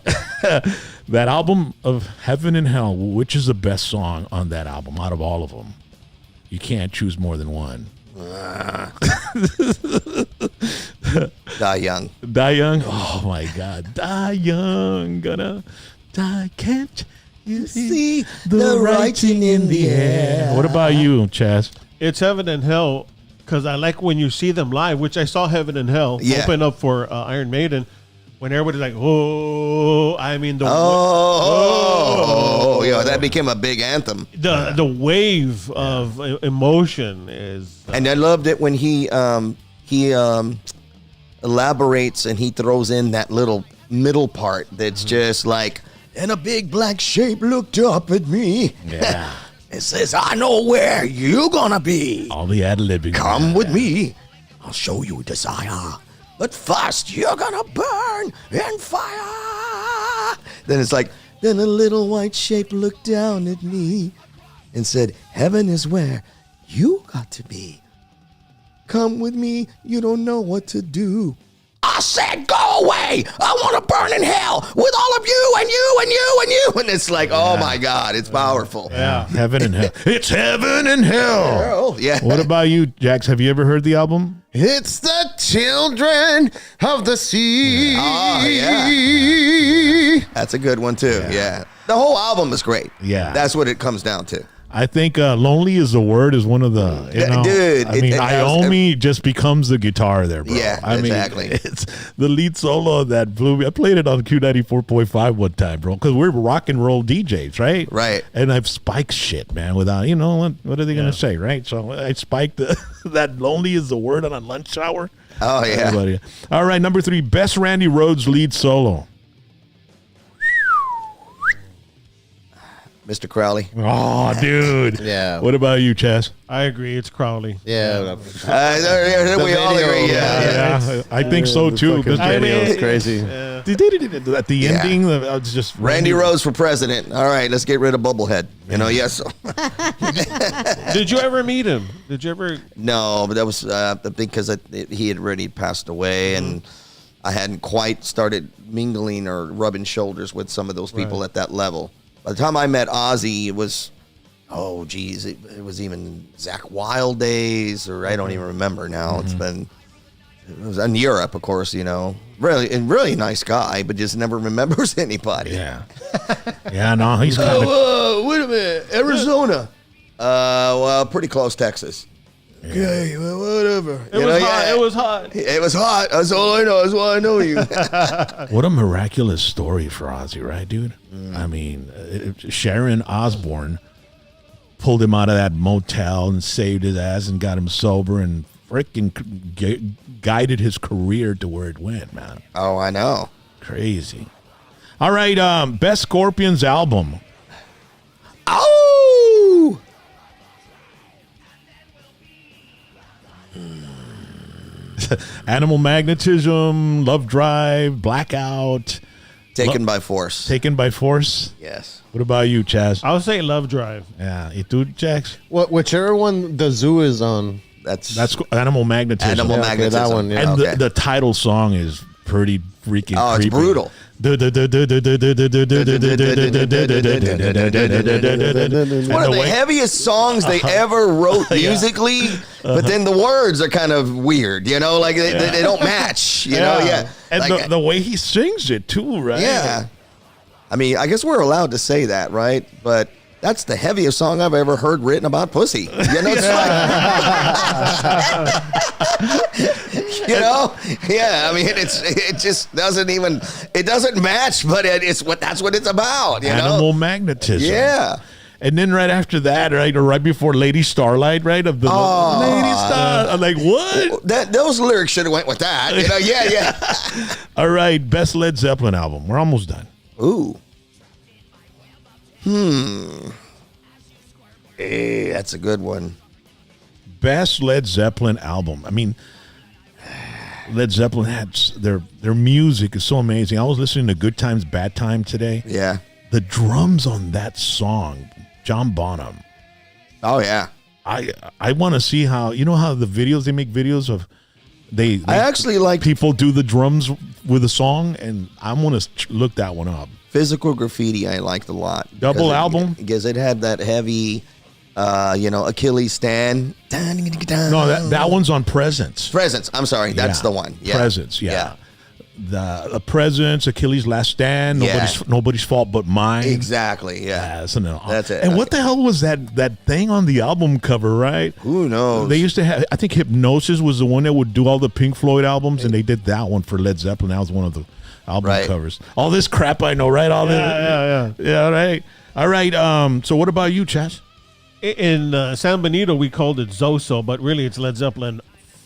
That album of Heaven and Hell, which is the best song on that album out of all of them? You can't choose more than one. Die Young. Die Young? Oh, my God. Die Young, gonna die. Can't you see the writing in the air? What about you, Chaz? It's Heaven and Hell because I like when you see them live, which I saw Heaven and Hell open up for Iron Maiden. When everybody's like, oh, I mean, that became a big anthem. The wave of emotion is. And I loved it when he elaborates and he throws in that little middle part that's just like, and a big black shape looked up at me. Yeah. It says, I know where you gonna be. All the ad-libbing. Come with me. I'll show you desire. But first, you're gonna burn in fire. Then it's like, Then a little white shape looked down at me and said, heaven is where you got to be. Come with me, you don't know what to do. I said, go away. I want to burn in hell with all of you and you and you and you. And it's like, oh my God, it's powerful. Yeah. Heaven and hell. It's heaven and hell. Yeah. What about you, Jax? Have you ever heard the album? It's the children of the sea. Oh, yeah. That's a good one, too. Yeah. The whole album is great. Yeah. That's what it comes down to. I think "Lonely is the Word" is one of the, dude. I mean, Iommi just becomes the guitar there, bro. Yeah, exactly. I mean, it's the lead solo that blew me. I played it on Q94.5 one time, bro, because we're rock and roll DJs, right? Right. And I've spiked shit, man. Without what are they gonna say, right? So I spiked that "Lonely is the Word" on a lunch hour. Oh yeah. Everybody. All right, number 3, best Randy Rhoads lead solo. Mr. Crowley. Oh, dude. Yeah. What about you, Chaz? I agree. It's Crowley. Yeah. We all agree. Yeah, I think so too. Fucking video is crazy. At the ending, I was just Randy Rhoads for president. All right, let's get rid of Bubblehead. Yes. Did you ever meet him? Did you ever? No, but that was because he had already passed away, and I hadn't quite started mingling or rubbing shoulders with some of those people at that level. By the time I met Ozzy, it was, it was even Zakk Wylde days, or I don't even remember now. It was in Europe, of course, really nice guy, but just never remembers anybody. Yeah. Yeah, no, he's kind of. Wait a minute, Arizona. Well, pretty close, Texas. Yeah. Okay, well, whatever. It was hot. It was hot. It was hot. That's all I know. That's why I know you. What a miraculous story for Ozzy, right, dude? I mean, Sharon Osbourne pulled him out of that motel and saved his ass and got him sober and freaking guided his career to where it went, man. Oh, I know. Crazy. All right, best Scorpions album. Oh! Animal Magnetism, Love Drive, Blackout. Taken by Force. Taken by Force? Yes. What about you, Chaz? I would say Love Drive. Yeah. You do, Jax? Whichever one the zoo is on. That's Animal Magnetism. Animal Magnetism. That one, yeah. And the title song is pretty freaking creepy. It's brutal. One of the heaviest songs they ever wrote musically, but then the words are kind of weird, like they don't match, And like, the way he sings it too, right? Yeah. I mean, I guess we're allowed to say that, right? But that's the heaviest song I've ever heard written about pussy. It's yeah. I mean, it just doesn't match, but that's what it's about. Animal Magnetism. Yeah. And then right after that, right before Lady Starlight, right, of the Lady Star. I'm like, what? Those lyrics should have went with that. Yeah. All right, best Led Zeppelin album. We're almost done. Ooh. Hey, that's a good one. Best Led Zeppelin album. I mean, Led Zeppelin had their music is so amazing. I was listening to Good Times, Bad Time today. Yeah. The drums on that song, John Bonham. Oh yeah. I want to see how how the videos they make videos of they I actually like people do the drums with a song, and I'm gonna look that one up. Physical Graffiti I liked a lot. Double album? Because it had that heavy, Achilles stand. No, that one's on Presence. Presence. I'm sorry. That's the one. Yeah. Presence, yeah. The Presence, Achilles' Last Stand, Nobody's Fault But Mine. Exactly, yeah. That's it. And what the hell was that thing on the album cover, right? Who knows? They used to have, I think Hypnosis was the one that would do all the Pink Floyd albums, and they did that one for Led Zeppelin. That was one of the album covers. All this crap I know, right? Yeah, right. All right, so what about you, Chas? In San Benito, we called it Zoso, but really it's Led Zeppelin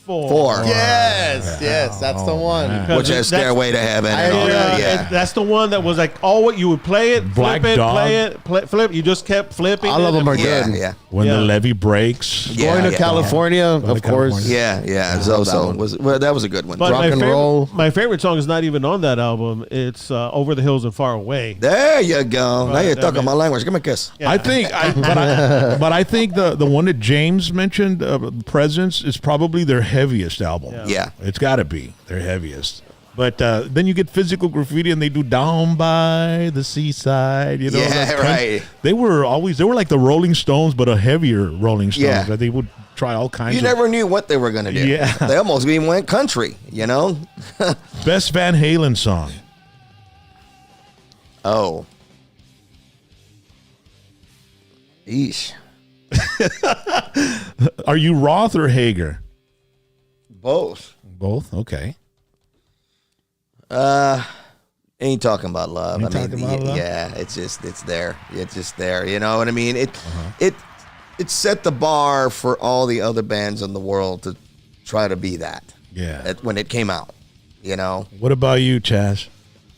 4. Yes, that's the one. man. Which has Stairway to Heaven. And all that. Yeah. That's the one that was like, what you would play it, Black flip it, Dog. play it, flip. You just kept flipping. All of them are Yeah, good. yeah. When Yeah. the levee breaks. Yeah, Going to yeah. California, of to course. California. Yeah. Zozo that was a good one. But Rock and roll. My favorite song is not even on that album. It's Over the Hills and Far Away. There you go. Now you're I talking mean- my language. Give me a kiss. Yeah. I think, but I think the one that James mentioned, Presence, is probably their heaviest album. Yeah. It's got to be their heaviest. But then you get Physical Graffiti, and they do Down by the Seaside. You know, Yeah, that's right. They were like the Rolling Stones, but a heavier Rolling Stones. Yeah. That they would try all kinds. You of never knew what they were going to do. Yeah. They almost even went country, you know? Best Van Halen song. Oh. Eesh. Are you Roth or Hager? Both. Both. Okay. Ain't talking about love. Ain't talking about love? Yeah, it's there. It's just there. You know what I mean? It set the bar for all the other bands in the world to try to be that. Yeah. When it came out, you know? What about you, Chaz?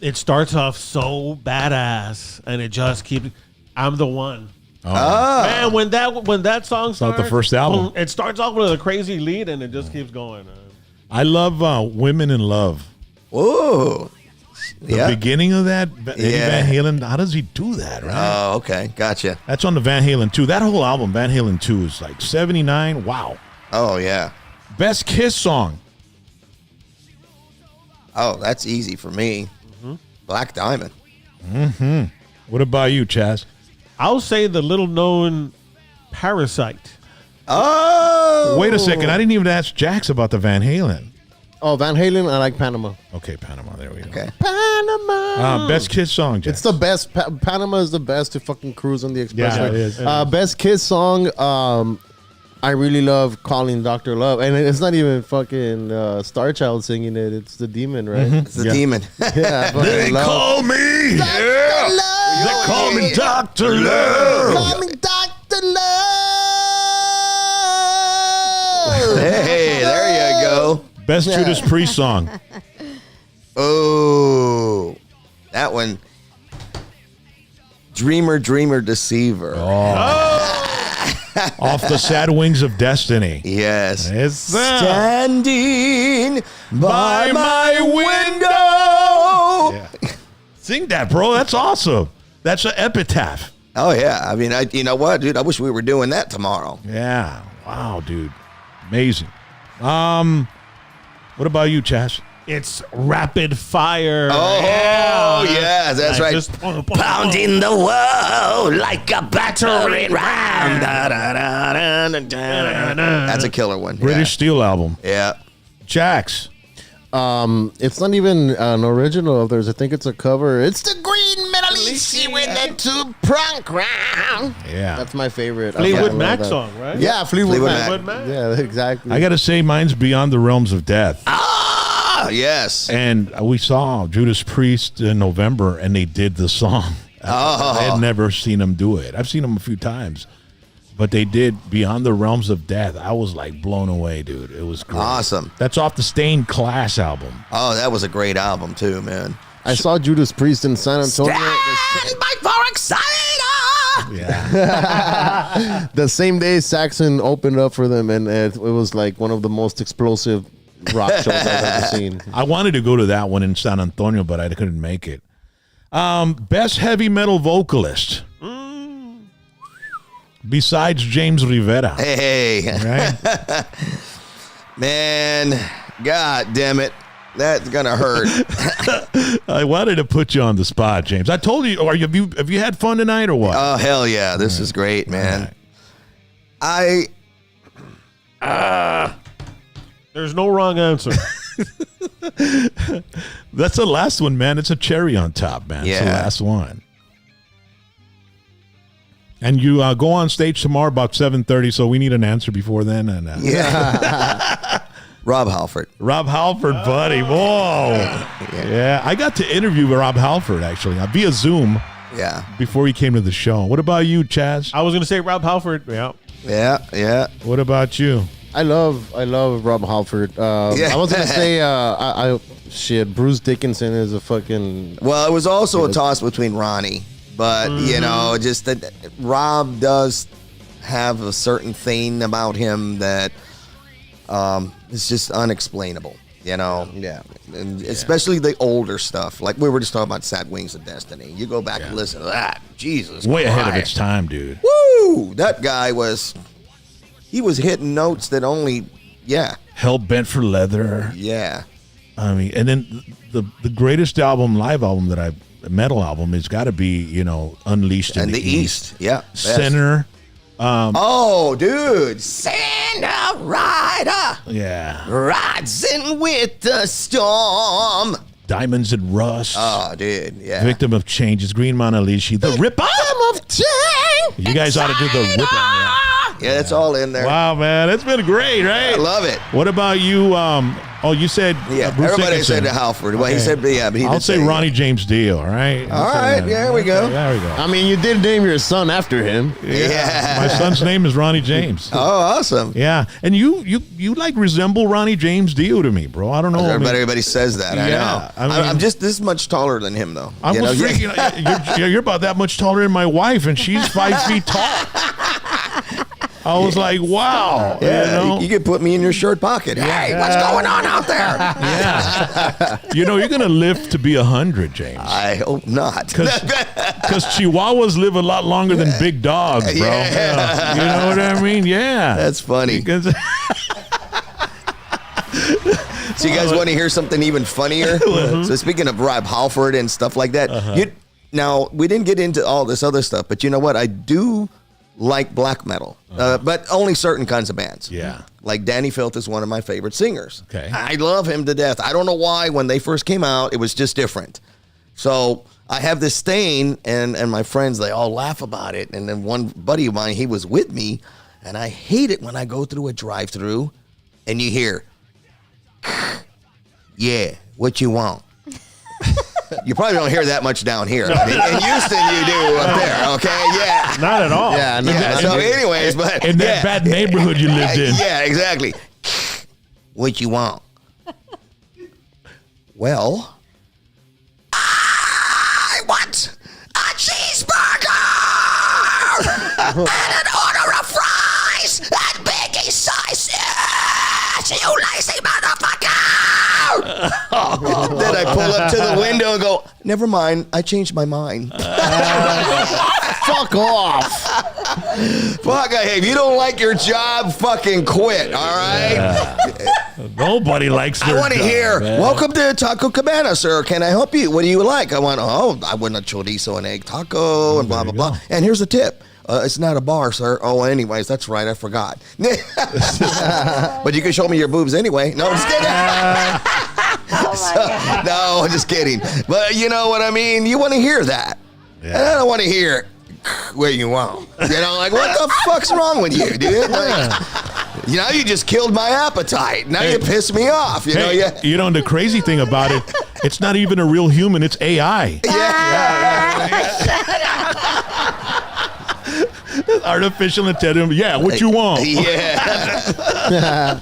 It starts off so badass, and it just keeps. I'm the one. Ah. Man, when that song starts, not the first album. boom, it starts off with a crazy lead, and it just keeps going. I love Women in Love. Ooh. The beginning of that, Eddie Yeah. Van Halen, how does he do that, right? Oh, okay. Gotcha. That's on the Van Halen 2. That whole album, Van Halen 2, is like 79. Wow. Oh, yeah. Best Kiss song. Oh, that's easy for me. Black Diamond. What about you, Chaz? I'll say the little known Parasite. Oh. Wait a second. I didn't even ask Jax about the Van Halen. Oh, Van Halen, I like Panama. Okay, Panama. There we go. Okay. Panama. Best Kiss song, Jax. It's the best. Panama is the best to fucking cruise on the expressway. Yeah, it is. Best Kiss song. I really love Calling Dr. Love, and it's not even fucking Star Child singing it. It's the Demon, right? It's the demon. Yeah, fucking love. me. Dr. Love. They call me Dr. Love. Calling Dr. Love. Hey, there you go. Best Judas Priest song. Oh, that one. Dreamer, Dreamer, Deceiver. Off the Sad Wings of Destiny. Yes. It's Standing by my window. Yeah. Sing that, bro. That's awesome. That's an epitaph. Oh, yeah. I mean, you know what, dude? I wish we were doing that tomorrow. Yeah. Wow, dude. Amazing. What about you, Chaz? It's Rapid Fire. Oh, yeah, that's right. Just Pounding the world like a battering ram. That's a killer one. British Steel album. Yeah. Jax. It's not even an original of theirs. I think it's a cover. It's the Green Metal Easy with the two prong crown. Yeah. That's my favorite. Fleetwood I love Mac that. song, right? Yeah, Fleetwood Mac. Fleetwood Mac. Yeah, exactly. I got to say, mine's Beyond the Realms of Death. Ah, yes. And we saw Judas Priest in November, and they did the song. I had never seen them do it. I've seen them a few times. But they did Beyond the Realms of Death. I was like blown away, dude. It was great. Awesome. That's off the Stained Class album. Oh, that was a great album, too, man. I saw Judas Priest in San Antonio. Stand by for Exciter. Yeah. The same day Saxon opened up for them, and it was like one of the most explosive rock shows I've ever seen. I wanted to go to that one in San Antonio, but I couldn't make it. Best heavy metal vocalist. Besides James Rivera. Hey, Right? man, God damn it. That's going to hurt. I wanted to put you on the spot, James. I told you, or have you had fun tonight or what? Oh, hell yeah. This is great, man. Right. There's no wrong answer. That's the last one, man. It's a cherry on top, man. It's the Yeah. last one. And you go on stage tomorrow about 7:30, so we need an answer before then. And Rob Halford. Rob Halford, buddy. Whoa. Yeah, I got to interview Rob Halford, actually, via Zoom Yeah. before he came to the show. What about you, Chaz? I was going to say Rob Halford. Yeah. Yeah, yeah. What about you? I love Rob Halford. I was gonna say, Bruce Dickinson is a fucking. Well, it was also a toss between Ronnie, but you know, just that Rob does have a certain thing about him that is just unexplainable. You know, and especially the older stuff. Like we were just talking about Sad Wings of Destiny. You go back and listen to that. Jesus, way ahead of its time, dude. Woo! That guy was hitting notes that only, hell bent for leather. Yeah. I mean, and then the greatest live album metal album has got to be, you know, Unleashed in the East. Yeah. Sinner. Dude. Santa Rider. Yeah. Rising with the storm. Diamonds and Rust. Oh, dude. Yeah. Victim of Changes. Green Monalishi. The Ripper. of Change. You guys ought to do the Ripper. Yeah, it's all in there. Wow, man. It's been great, right? I love it. What about you? You said Bruce everybody Dickinson. Said to Halford. Well, he said, but he I'll say Ronnie James Dio, all right? All right, there we go. There we go. I mean, you did name your son after him. Yeah. My son's name is Ronnie James. Oh, awesome. Yeah. And you like resemble Ronnie James Dio to me, bro. I don't know. Everybody says that. I know. I'm just this much taller than him, though. You're about that much taller than my wife, and she's 5 feet tall. I was like, wow. Yeah, you could put me in your shirt pocket. Hey, what's going on out there? Yeah. You're going to live to be 100, James. I hope not. Because Chihuahuas live a lot longer than big dogs, bro. Yeah. You know what I mean? Yeah. That's funny. So you guys want to hear something even funnier? So speaking of Rob Halford and stuff like that, now, we didn't get into all this other stuff, but you know what? I do like black metal, but only certain kinds of bands. Yeah. Like Danny Filth is one of my favorite singers. Okay. I love him to death. I don't know why when they first came out, it was just different. So I have this stain, and my friends, they all laugh about it. And then one buddy of mine, he was with me, and I hate it when I go through a drive-through and you hear, yeah, what you want? You probably don't hear that much down here. In Houston, you do up there, okay? Yeah. Not at all. Yeah. So anyways, but in that bad neighborhood you lived in. Yeah, exactly. What you want? Well, I want a cheeseburger and an order of fries and biggie sausages. You lazy motherfucker! Then I pull up to the window and go, never mind, I changed my mind. Fuck off. Fuck, hey, if you don't like your job, fucking quit, all right? Yeah. Nobody likes their I want to hear, welcome to Taco Cabana, sir. Can I help you? What do you like? I want, I want a chorizo and egg taco and blah, blah, blah. And here's a tip. It's not a bar, sir. Oh, anyways, that's right. I forgot. But you can show me your boobs anyway. No, just kidding. No, just kidding. But you know what I mean? You want to hear that. Yeah. And I don't want to hear where you want. You know, like, what the fuck's wrong with you, dude? Like, you know, you just killed my appetite. Now you piss me off. You know, the crazy thing about it, it's not even a real human. It's AI. Artificial intelligence. Yeah, what you want? Yeah.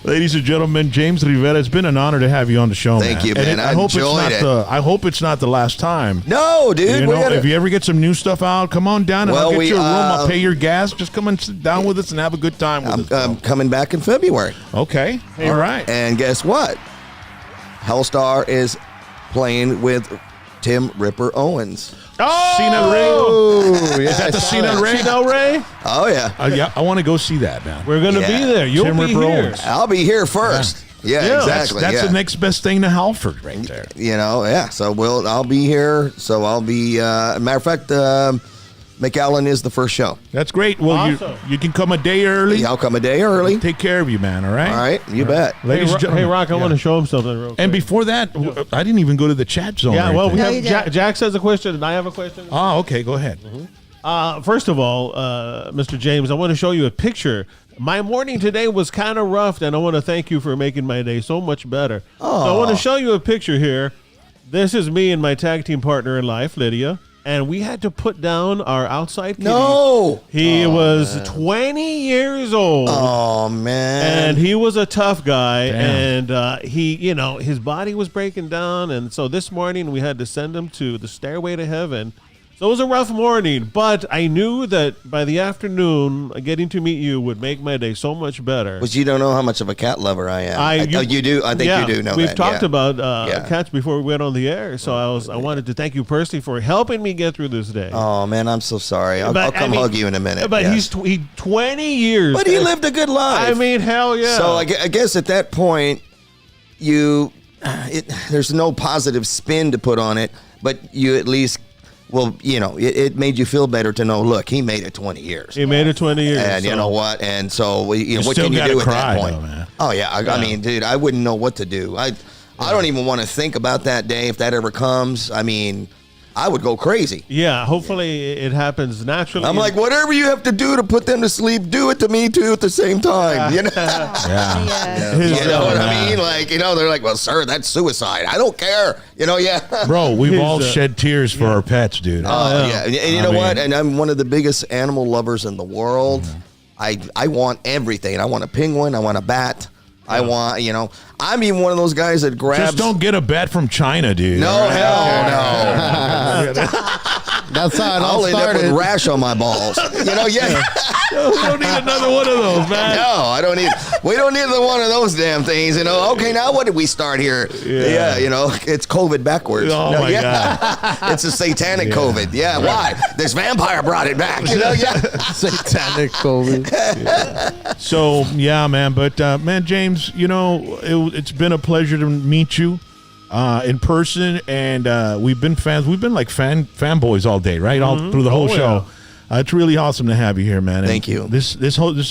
Ladies and gentlemen, James Rivera, it's been an honor to have you on the show. Thank you, man. I enjoyed it. I hope it's not the last time. No, dude. You know, if you ever get some new stuff out, come on down and I'll get you a room. I'll pay your gas. Just come and sit down with us and have a good time with us. I'm coming back in February. Okay. All right. And guess what? Hellstar is playing with Tim Ripper Owens. Cena Ray. Oh, yeah. Is that the Cena Ray? Oh, yeah. Yeah, I want to go see that, man. We're going to be there. You'll Tim be Ripper here. Owens. I'll be here first. Yeah, exactly. That's the next best thing to Halford right there. You know, yeah. So I'll be here. So I'll be, matter of fact, McAllen is the first show. That's great. Well, awesome. you can come a day early. Yeah, I'll come a day early. Take care of you, man, all right? All right, you bet. Ladies and gentlemen. Hey, Rock, I want to show him something real quick. And before that, I didn't even go to the chat zone. Yeah, well, we No, have Jack has a question, and I have a question. Oh, okay, go ahead. First of all, Mr. James, I want to show you a picture. My morning today was kind of rough, and I want to thank you for making my day so much better. So I want to show you a picture here. This is me and my tag team partner in life, Lydia. and we had to put down our outside kitty. No. He was 20 years old. Oh, man. And he was a tough guy. Damn. And he, his body was breaking down. And so this morning we had to send him to the stairway to heaven. So it was a rough morning, but I knew that by the afternoon, getting to meet you would make my day so much better. But you don't know how much of a cat lover I am. You do? I think you do know We've that. talked about cats before we went on the air, so I wanted to thank you personally for helping me get through this day. Oh, man, I'm so sorry. I'll come hug you in a minute. But he's 20 years. But he lived a good life. I mean, hell yeah. So I guess at that point, there's no positive spin to put on it, but you at least... Well, it made you feel better to know, look, he made it 20 years. He made it 20 years. And you know what? And so, what can you do at that point? Though, man. Oh, yeah. I mean, dude, I wouldn't know what to do. I don't even want to think about that day if that ever comes. I mean, I would go crazy. Yeah, hopefully it happens naturally. I'm like, whatever you have to do to put them to sleep, do it to me too at the same time. You know? Yeah. You know what I mean? Like, they're like, well, sir, that's suicide. I don't care. Bro, we've all shed tears for our pets, dude. Oh, yeah. And you know what? And I'm one of the biggest animal lovers in the world. Mm-hmm. I want everything. I want a penguin. I want a bat. I want, I'm even one of those guys that grabs. Just don't get a bat from China, dude. No, hell no. That's how it I'll all end up started. with rash on my balls. Yeah. We don't need another one of those, man. No, I don't need. We don't need one of those damn things. Okay, now what did we start here? Yeah, it's COVID backwards. Oh my God. It's a satanic COVID. Yeah, why? This vampire brought it back. Satanic COVID. So yeah, man. But man, James, it's been a pleasure to meet you in person, and we've been fans. We've been like fanboys all day, right? All through the whole show. It's really awesome to have you here, man. And thank you. This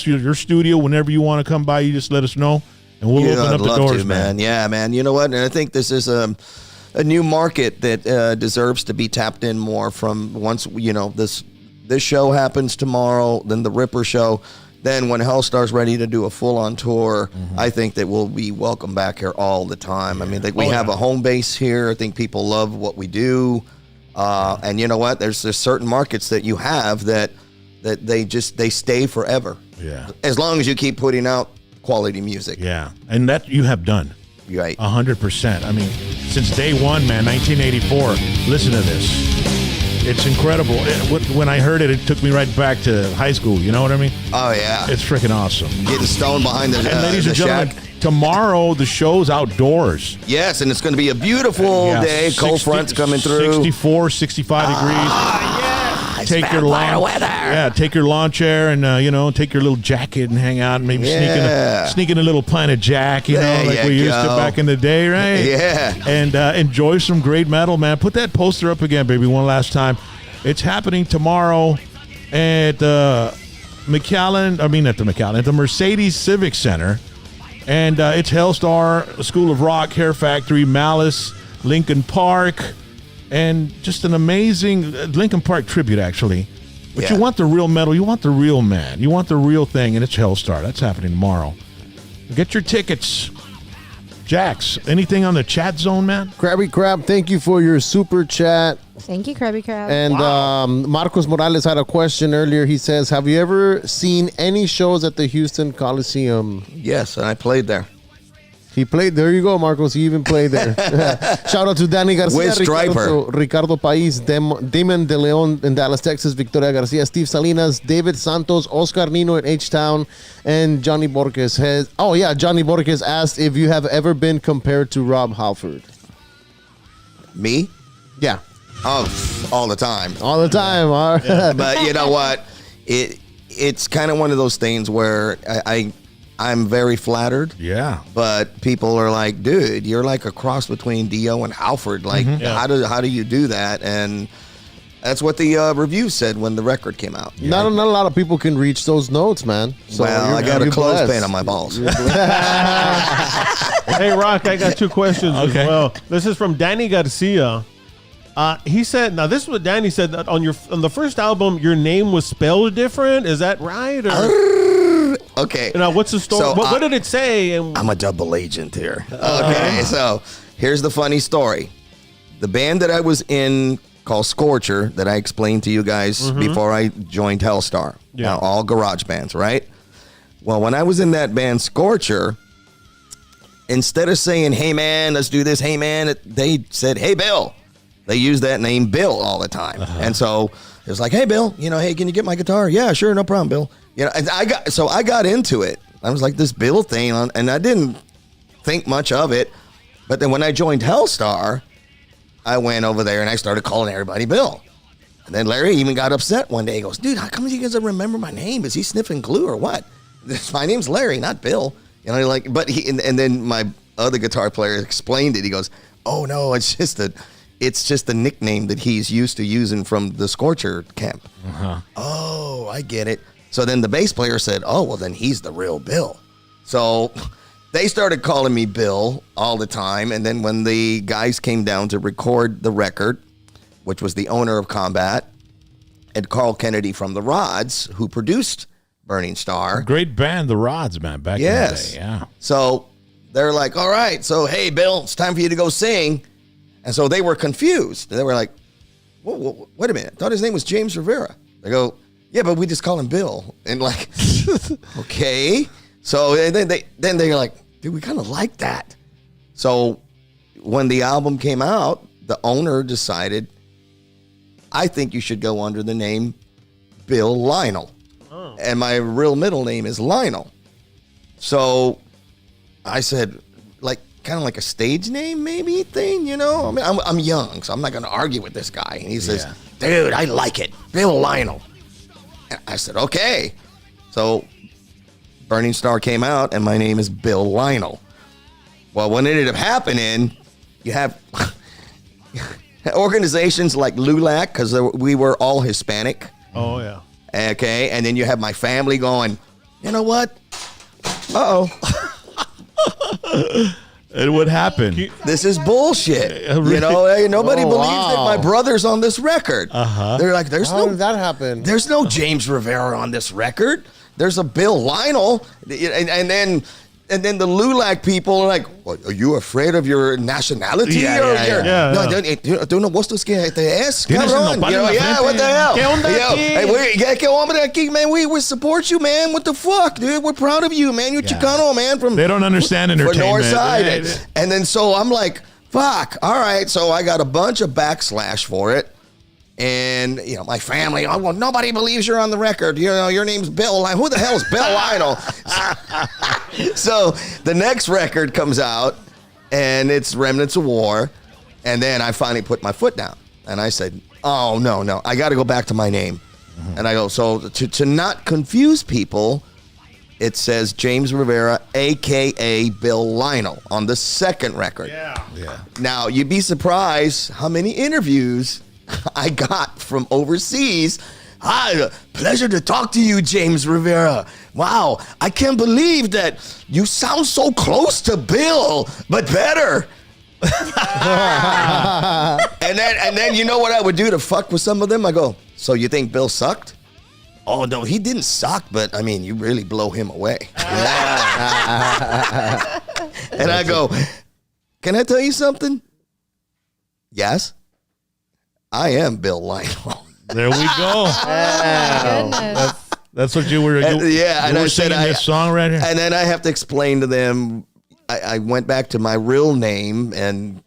your studio. Whenever you want to come by, you just let us know, and we'll open up the doors, man. Yeah, man. You know what? And I think this is a new market that deserves to be tapped in more. From once this show happens tomorrow, then the Ripper show. Then when Hellstar's ready to do a full-on tour, I think that we'll be welcome back here all the time. I mean, we have a home base here. I think people love what we do. And you know what? There's certain markets that you have that they stay forever. Yeah. As long as you keep putting out quality music. Yeah. And that you have done. Right. 100%. I mean, since day one, man, 1984. Listen to this. It's incredible. When I heard it, it took me right back to high school. You know what I mean? Oh, yeah. It's freaking awesome. Getting stoned behind the And ladies and gentlemen, shack. Tomorrow the show's outdoors. Yes, and it's going to be a beautiful day. Cold front's coming through. 64, 65 degrees. Take your take your lawn chair and take your little jacket and hang out and maybe sneak in a little Planet Jack, like we used to back in the day, right? Yeah. And enjoy some great metal, man. Put that poster up again, baby, one last time. It's happening tomorrow at McAllen. I mean, at the Mercedes Civic Center. And it's Hellstar, School of Rock, Hair Factory, Malice, Lincoln Park, and just an amazing Lincoln Park tribute, actually. But you want the real metal, you want the real man, you want the real thing, and it's Hellstar. That's happening tomorrow. Get your tickets. Jax, anything on the chat zone, man? Krabby Crab, thank you for your super chat. Thank you, Krabby Crab. And Marcos Morales had a question earlier. He says, have you ever seen any shows at the Houston Coliseum? Yes, and I played there. He played. There you go, Marcos. He even played there. Shout out to Danny Garcia, With Striper. Ricardo Pais, Damon De Leon in Dallas, Texas, Victoria Garcia, Steve Salinas, David Santos, Oscar Nino in H-Town, and Johnny Borges has. Oh yeah, Johnny Borges asked if you have ever been compared to Rob Halford. Me? Yeah. Oh, all the time. All the time. But you know what? It's kind of one of those things where I'm very flattered. Yeah. But people are like, dude, you're like a cross between Dio and Halford. Like, how do you do that? And that's what the review said when the record came out. Yeah. Not a lot of people can reach those notes, man. So I got a clothespin on my balls. Hey, Rock, I got two questions as well. This is from Danny Garcia. He said, now this is what Danny said, that on the first album, your name was spelled different. Is that right? Okay. Now, what's the story? So what did it say? I'm a double agent here. Okay, so here's the funny story. The band that I was in called Scorcher that I explained to you guys before I joined Hellstar. Yeah. Now, all garage bands, right? Well, when I was in that band Scorcher, instead of saying, hey, man, let's do this, hey, man, they said, hey, Bill. They used that name Bill all the time. And so it was like, hey, Bill, hey, can you get my guitar? Yeah, sure, no problem, Bill. And I got into it. I was like this Bill thing, and I didn't think much of it. But then when I joined Hellstar, I went over there and I started calling everybody Bill. And then Larry even got upset one day. He goes, dude, how come you guys don't remember my name? Is he sniffing glue or what? My name's Larry, not Bill. But and then my other guitar player explained it. He goes, oh no, it's just a nickname that he's used to using from the Scorcher camp. Oh, I get it. So then the bass player said, oh, well then he's the real Bill. So they started calling me Bill all the time. And then when the guys came down to record the record, which was the owner of Combat, and Carl Kennedy from the Rods, who produced Burning Star. Great band, the Rods, man, back in the day. Yeah. So they're like, all right, so hey, Bill, it's time for you to go sing. And so they were confused. They were like, whoa, wait a minute. I thought his name was James Rivera. They go, yeah, but we just call him Bill. And like, okay. So then they're like, dude, we kind of like that. So when the album came out, the owner decided, I think you should go under the name Bill Lionel. Oh. And my real middle name is Lionel. So I said, like, kind of like a stage name maybe thing, I mean, I'm young, so I'm not going to argue with this guy. And he says, dude, I like it. Bill Lionel. And I said, okay. So Burning Star came out, and my name is Bill Lionel. Well, what ended up happening, you have organizations like LULAC, because we were all Hispanic. Oh, yeah. Okay, and then you have my family going, you know what? Uh-oh. And what happened? This is bullshit. Nobody believes that my brother's on this record. They're like, How did that happen? There's no James Rivera on this record. There's a Bill Lionel. And then the LULAC people are like, what, are you afraid of your nationality? No, don't know what's this que te es, cabrón. What the hell? ¿Qué hombre aquí, man? We support you, man. What the fuck, dude? We're proud of you, man. You're Chicano, man. They don't understand entertainment. From North Side. And then so I'm like, fuck. All right. So I got a bunch of backslash for it. And, my family, oh, well, nobody believes you're on the record. Your name's Bill Lionel. Who the hell is Bill Lionel? So the next record comes out, and it's Remnants of War. And then I finally put my foot down. And I said, oh, no. I got to go back to my name. And I go, so to not confuse people, it says James Rivera, a.k.a. Bill Lionel, on the second record. Yeah. Now, you'd be surprised how many interviews I got from overseas. Hi, pleasure to talk to you, James Rivera. Wow, I can't believe that you sound so close to Bill, but better. and then you know what I would do to fuck with some of them? I go, so you think Bill sucked? Oh, no, he didn't suck, but, I mean, you really blow him away. And I go, can I tell you something? Yes. I am Bill Lionel. There we go. That's what you were. And I I singing said this song right here. And then I have to explain to them. I went back to my real name, and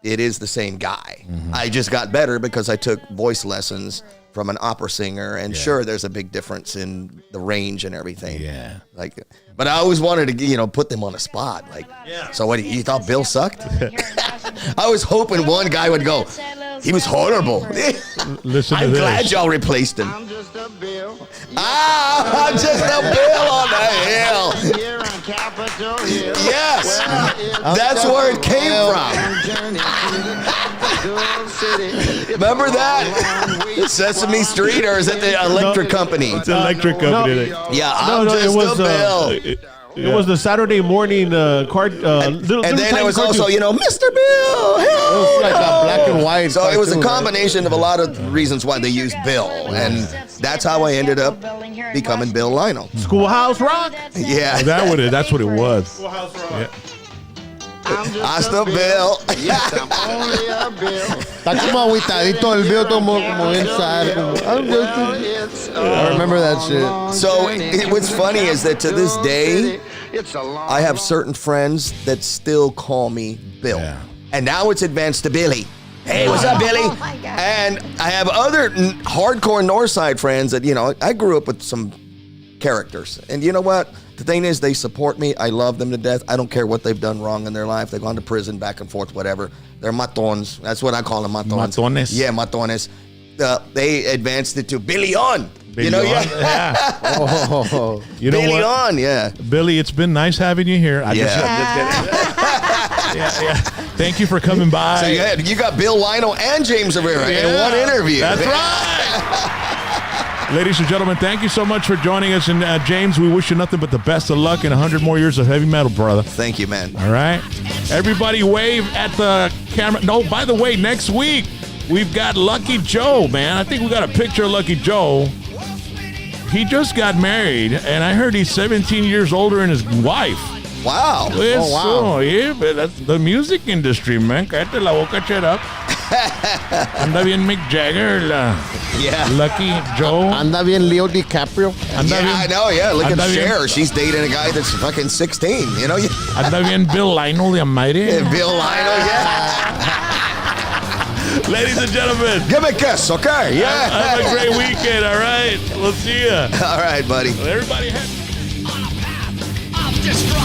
it is the same guy. I just got better because I took voice lessons from an opera singer, and sure, there's a big difference in the range and everything. Yeah. But I always wanted to, put them on the spot. So what? You thought Bill sucked? I was hoping one guy would go, he was horrible. Listen to I'm this. glad y'all replaced him. I'm just a Bill. I'm just a Bill on the hill. Here on Capitol Hill. Yes, that's where it came from. Remember that? Sesame Street, or is it the electric company? It's the electric company. Yeah, I'm just a Bill. It was the Saturday morning card. And then there was also, Mr. Bill. Hell, It was like a black and white. So it was a cartoon, combination of a lot of reasons why they used Bill, and that's how I ended up becoming Bill Lionel. Schoolhouse Rock. Yeah, That's what it was. Schoolhouse Rock. Yeah. I'm just a Bill. Yes, I'm only a Bill. Está como agüitadito el video, como bien sad. I remember that shit. So what's funny is that to this day, I have certain friends that still call me Bill. Yeah. And now it's advanced to Billy. Hey, what's up, Billy? Oh, my God. And I have other hardcore Northside friends that, you know, I grew up with some characters. And you know what? The thing is, they support me. I love them to death. I don't care what they've done wrong in their life. They've gone to prison, back and forth, whatever. They're matons. That's what I call them, matons. Matones? Yeah, matones. They advanced it to Billy on. Billy You know, on? yeah. Oh, You know Billy what? on, yeah. Billy, it's been nice having you here. I just yeah. Thank you for coming by. So you got Bill Lino and James Rivera in one interview. That's right. Ladies and gentlemen, thank you so much for joining us. And James, we wish you nothing but the best of luck and 100 more years of heavy metal, brother. Thank you, man. All right. Everybody wave at the camera. No, by the way, next week, we've got Lucky Joe, man. I think we got a picture of Lucky Joe. He just got married, and I heard he's 17 years older than his wife. Wow. Eso, yeah, but that's the music industry, man. Cállate la boca, shut up. Anda bien Mick Jagger, Yeah. Lucky Joe. Anda bien Leo DiCaprio. Anda Yeah, bien, I know, yeah. Look at Anda bien. Cher. She's dating a guy that's fucking 16, you know? Anda bien Bill Lionel, the Almighty. Bill Lino, yeah. Ladies and gentlemen, Give me a kiss, okay? Yeah. have a great weekend, all right? We'll see you. All right, buddy. Everybody have... Destroy